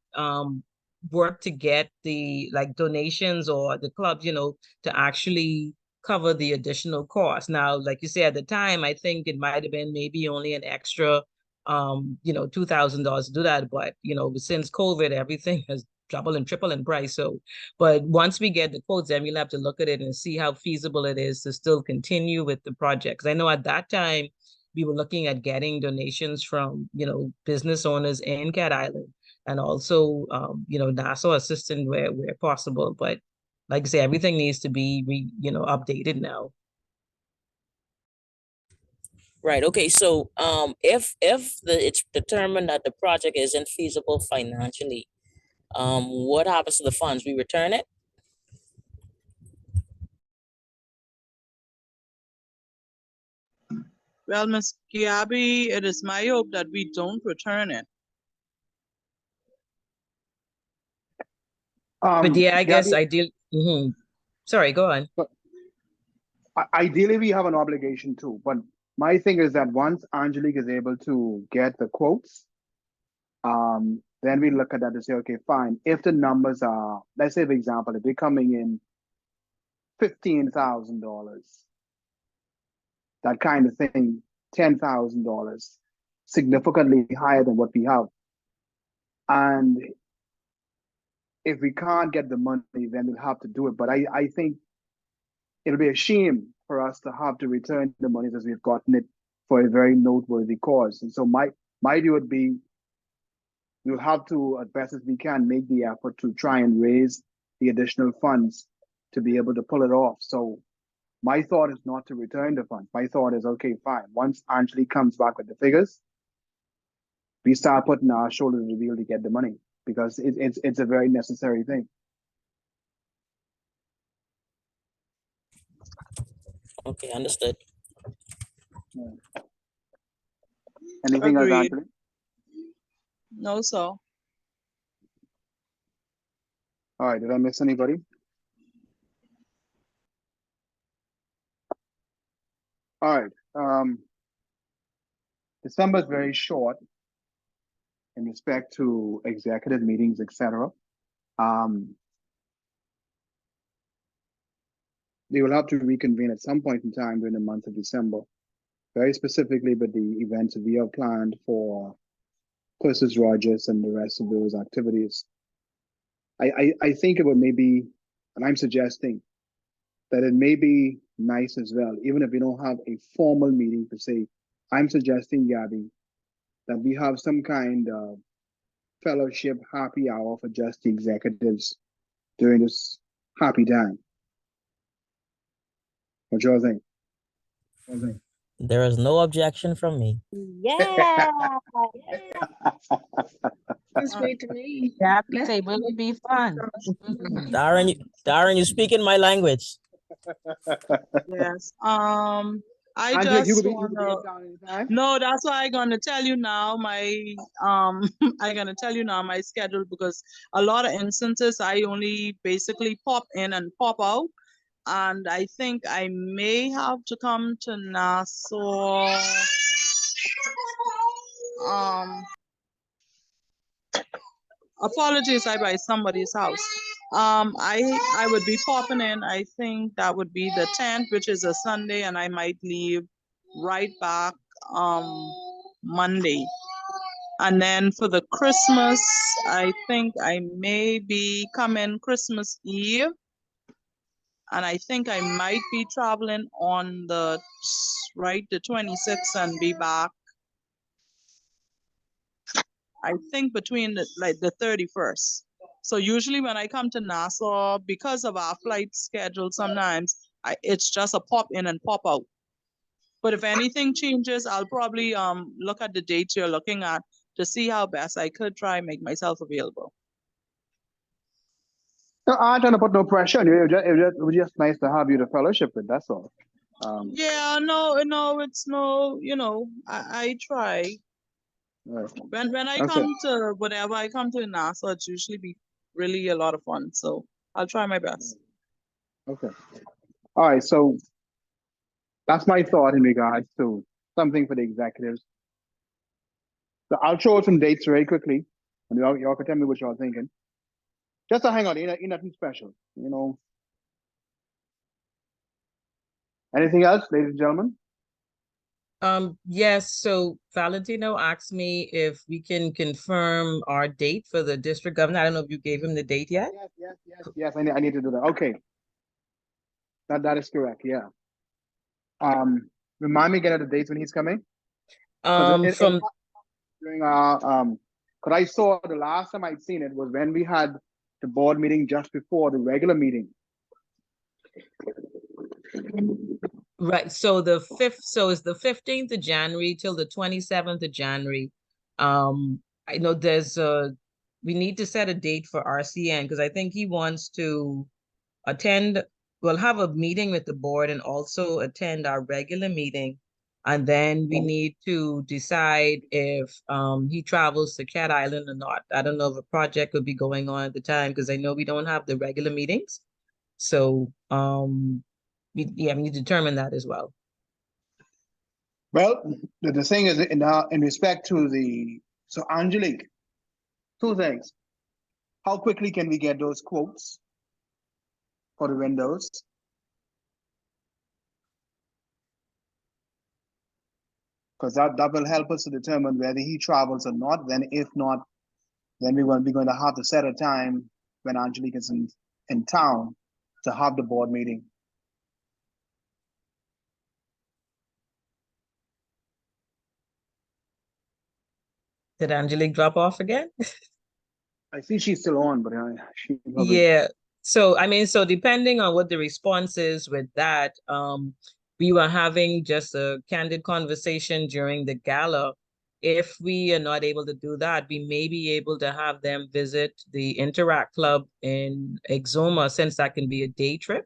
work to get the donations or the clubs, to actually cover the additional cost. Now, like you said, at the time, I think it might have been maybe only an extra $2,000 to do that, but since COVID, everything has double and triple in price. So, but once we get the quotes, then we'll have to look at it and see how feasible it is to still continue with the project. Because I know at that time we were looking at getting donations from business owners in Cat Island, and also Nassau assistant where possible. But like I say, everything needs to be updated now. Right. Okay. So, if it's determined that the project isn't feasible financially, what happens to the funds? We return it? Well, Ms. Gabby, it is my hope that we don't return it. But yeah, I guess Gabby, I did. Sorry, go on. Ideally, we have an obligation too, but my thing is that once Angelique is able to get the quotes, then we look at that and say, okay, fine. If the numbers are, let's say, for example, if they're coming in $15,000, that kind of thing, $10,000, significantly higher than what we have. And if we can't get the money, then we'll have to do it. But I think it'll be a shame for us to have to return the monies as we've gotten it for a very noteworthy cause. And so my view would be we'll have to, as best as we can, make the effort to try and raise the additional funds to be able to pull it off. So my thought is not to return the funds. My thought is, okay, fine. Once Angelique comes back with the figures, we start putting our shoulders to the wheel to get the money, because it's a very necessary thing. Okay, understood. Anything else, Agreed. Angelique? No, sir. All right, did I miss anybody? All right. December is very short in respect to executive meetings, etc. We will have to reconvene at some point in time during the month of December, very specifically with the events that we have planned for Persis Rogers and the rest of those activities. I think it would maybe, and I'm suggesting that it may be nice as well, even if we don't have a formal meeting per se. I'm suggesting, Gabby, that we have some kind of fellowship happy hour for just the executives during this happy time. What y'all think? There is no objection from me. Yeah. That's great to me. Happy Let's table would be fun. Darren, you speak in my language. Yes. I Angelique, you just could be in wanna. town anytime. No, that's why I'm gonna tell you now my I'm gonna tell you now my schedule, because a lot of instances I only basically pop in and pop out, and I think I may have to come to Nassau. Apologies, I by somebody's house. I would be popping in. I think that would be the 10th, which is a Sunday, and I might leave right back Monday. And then for the Christmas, I think I may be coming Christmas Eve. And I think I might be traveling on the 26th and be back, I think, between the 31st. So usually when I come to Nassau, because of our flight schedule, sometimes it's just a pop in and pop out. But if anything changes, I'll probably look at the dates you're looking at to see how best I could try and make myself available. No, I'm trying to put no pressure on you. It was just nice to have you to fellowship with. That's all. Yeah, no, it's no, I try. Right. When I Okay. come to whatever I come to in Nassau, it's usually be really a lot of fun. So I'll try my best. Okay. All right. So that's my thought in regards to something for the executives. So I'll show out some dates very quickly, and y'all can tell me what y'all thinking. Just to hang on, ain't nothing special, Anything else, ladies and gentlemen? Yes, so Valentino asked me if we can confirm our date for the district governor. I don't know if you gave him the date yet. Yes. I need to do that. Okay. That is correct. Yeah. Remind me again of the dates when he's coming. From During our because I saw the last time I'd seen it was when we had the board meeting just before the regular meeting. right, so the 5th, so it's the 15th of January till the 27th of January. I know we need to set a date for RCN because I think he wants to attend, we'll have a meeting with the board and also attend our regular meeting. And then we need to decide if he travels to Cat Island or not. I don't know if a project would be going on at the time because I know we don't have the regular meetings. So we determine that as well. Well, the thing is, in respect to so Angelique, two things. How quickly can we get those quotes for the windows? Because that will help us to determine whether he travels or not. Then if not, then we're going to have to set a time when Angelique is in town to have the board meeting. Did Angelique drop off again? I see she's still on, but she probably... Yeah. So, I mean, so depending on what the response is with that, we were having just a candid conversation during the gala. If we are not able to do that, we may be able to have them visit the Interact Club in Exuma, since that can be a day trip.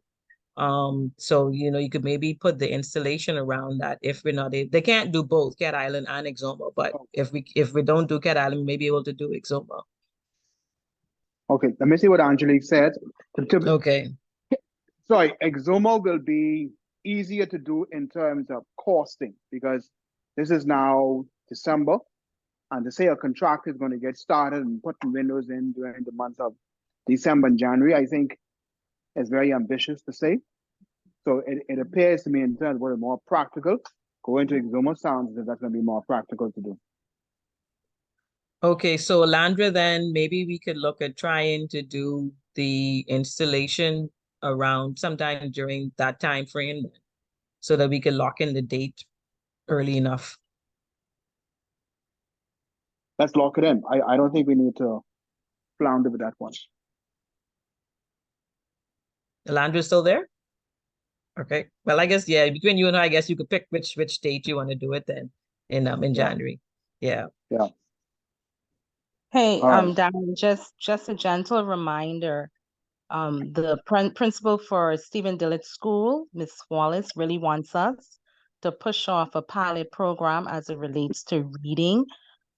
So, you could maybe put the installation around that if we're not able, they can't do both Cat Island and Exuma, but if we don't do Cat Island, we may be able to do Exuma. Okay, let me see what Angelique said. Okay. Sorry, Exuma will be easier to do in terms of costing, because this is now December, and to say a contractor is going to get started and putting windows in during the months of December and January, I think is very ambitious to say. So it appears to me, in terms of what is more practical, going to Exuma sounds as that's going to be more practical to do. Okay, so Landra, then maybe we could look at trying to do the installation around sometime during that time frame, so that we can lock in the date early enough. Let's lock it in. I don't think we need to flounder with that one. Landra's still there? Okay. Well, I guess, yeah, between you and I guess you could pick which date you want to do it then in January. Yeah. Yeah. Hey, All right. Darren, just a gentle reminder. The principal for Stephen Dillett School, Miss Wallace, really wants us to push off a pilot program as it relates to reading,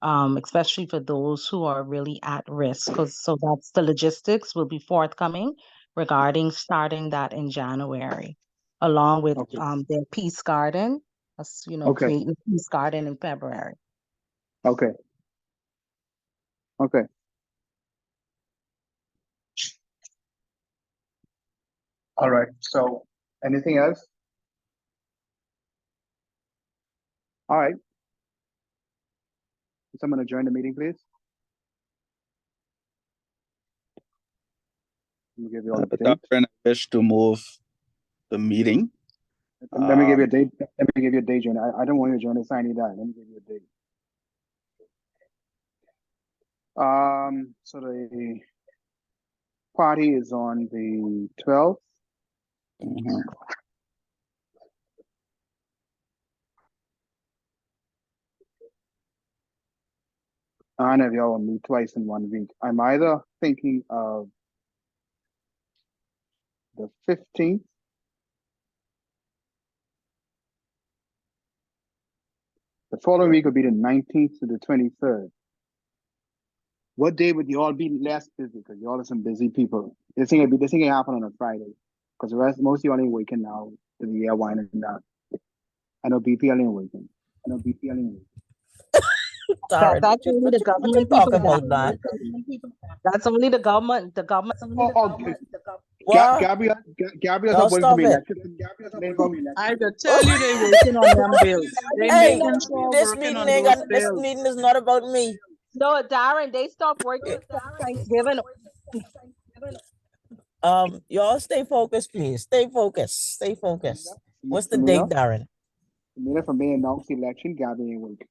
especially for those who are really at risk. So that's the logistics will be forthcoming regarding starting that in January, along with their Peace Garden, creating a Peace Garden in February. Okay. Okay. All right. So anything else? All right. Someone to join the meeting, please. Let me give you all the date. I wish to move the meeting. Let me give you a date. Let me give you a date, John. I don't want you to join us. I need that. Let me give you a date. So the party is on the 12th. Mm-hmm. And if y'all will meet twice in 1 week. I'm either thinking of the 15th. The following week will be the 19th to the 23rd. What day would you all be less busy? Because you all are some busy people. This thing can happen on a Friday. Because most of you all ain't working now to the year winding down. I know BP ain't working. Darren, That's only the what you government talking people. about, man? That's only the government. The government. What? Gabriel's No, not working for stop me. it. I could tell you they working on them bills. They Hey, making sure this working meeting on ain't those got, this bills. meeting is not about me. No, Darren, they stopped working for Thanksgiving. Y'all stay focused, please. Stay focused. Stay focused. What's the Samina? date, Darren? Samina, for me announced election, Gabby ain't working.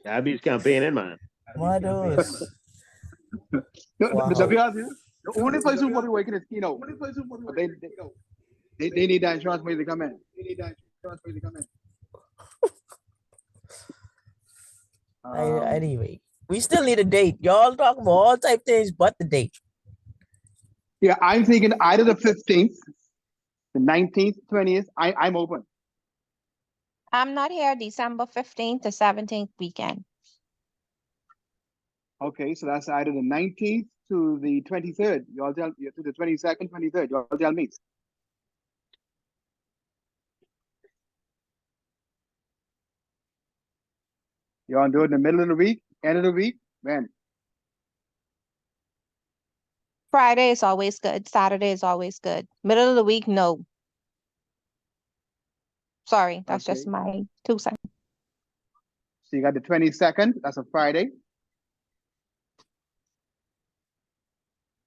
Abby's campaigning, man. My those. Wow. The only place who will be working is Keno. They need that insurance money to come in. Anyway, we still need a date. Y'all talk about all type things but the date. Yeah, I'm thinking either the 15th, the 19th, 20th. I'm open. I'm not here December 15th to 17th weekend. Okay, so that's either the 19th to the 23rd? Y'all tell to the 22nd, 23rd. Y'all tell me. You want to do it in the middle of the week, end of the week? Man, Friday is always good. Saturday is always good. Middle of the week, no. Sorry, that's just okay. my 2 cents. So you got the 22nd, that's a Friday.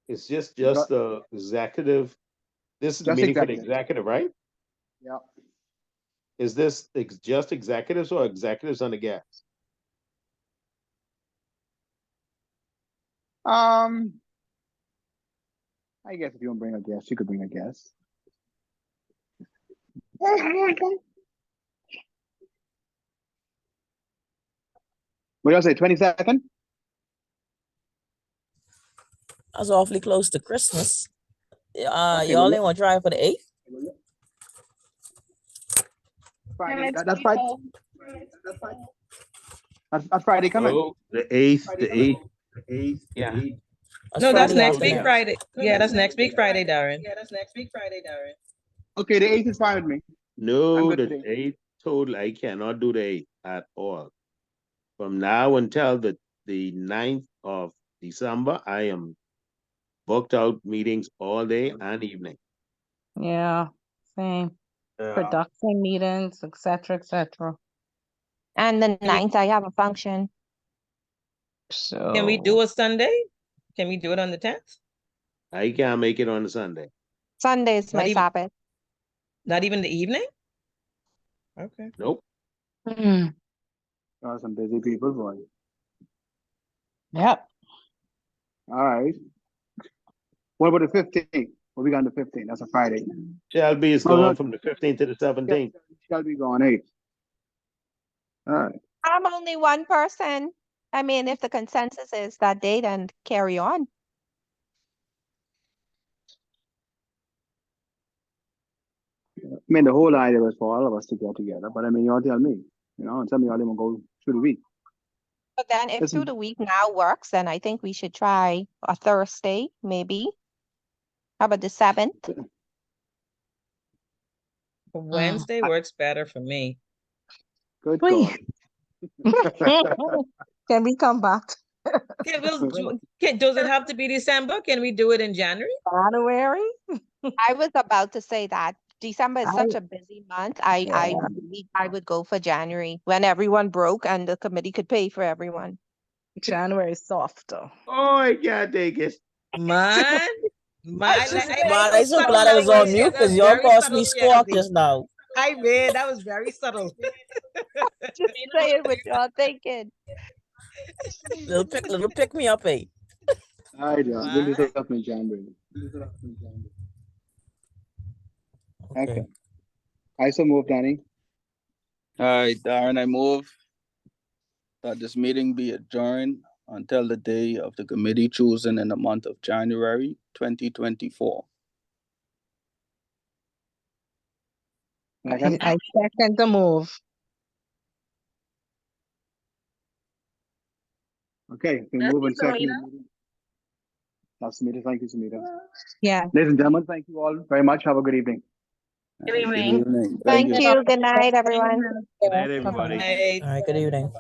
It's just You got the executive. This is the just meeting for the executive. executive, right? Yeah. Is this just executives or executives on the gas? I guess if you don't bring a guest, you could bring a guest. What y'all say, 22nd? That's awfully close to Christmas. Okay, Y'all well, ain't want to try for the 8th? Friday. That's Friday. That's Friday coming. Oh, the 8th, the 8th. Yeah. That's No, that's Friday next week afternoon. Friday. Yeah, that's next week Friday, Darren. Okay, the 8th is fine with me. I'm No, good the today. 8th total, I cannot do the 8th at all. From now until the 9th of December, I am booked out meetings all day and evening. Yeah, same. Production meetings, etc., etc. And the 9th, I have a function. Can we So do a Sunday? Can we do it on the 10th? I can't make it on a Sunday. Sunday is my Sabbath. Not even the evening? Okay. Nope. Some busy people, boy. Yep. All right. What about the 15th? What we got on the 15th? That's a Friday. Shelby is Oh, gone no. from the 15th to the 17th. Shelby gone 8th. All right. I'm only one person. I mean, if the consensus is that day, then carry on. I mean, the whole idea was for all of us to get together, but I mean, y'all tell me, and tell me y'all didn't go through the week. But then if through the week now works, then I think we should try a Thursday, maybe. How about the 7th? Wednesday works better for me. Good God. Can we come back? Does it have to be December? Can we do it in January? January? I was about to say that. December is such a busy month. I would go for January when everyone broke and the committee could pay for everyone. January is softer. Oh, I can't take it. Man, I'm so glad I was on mute because y'all caused me squawk just now. I mean, that was very subtle. Just saying what y'all thinking. Little pick me up, eh? All right, y'all. We'll do stuff in January. Okay. I so move, Danny. All right, Darren, I move that this meeting be adjourned until the day of the committee chosen in the month of January 2024. I second the move. Okay, we move in second. That's Samita. Thank you, Samita. Yeah. Ladies and gentlemen, thank you all very much. Have a good evening. Good evening. Thank you. Good night, everyone. Good night, everybody. All right, good evening.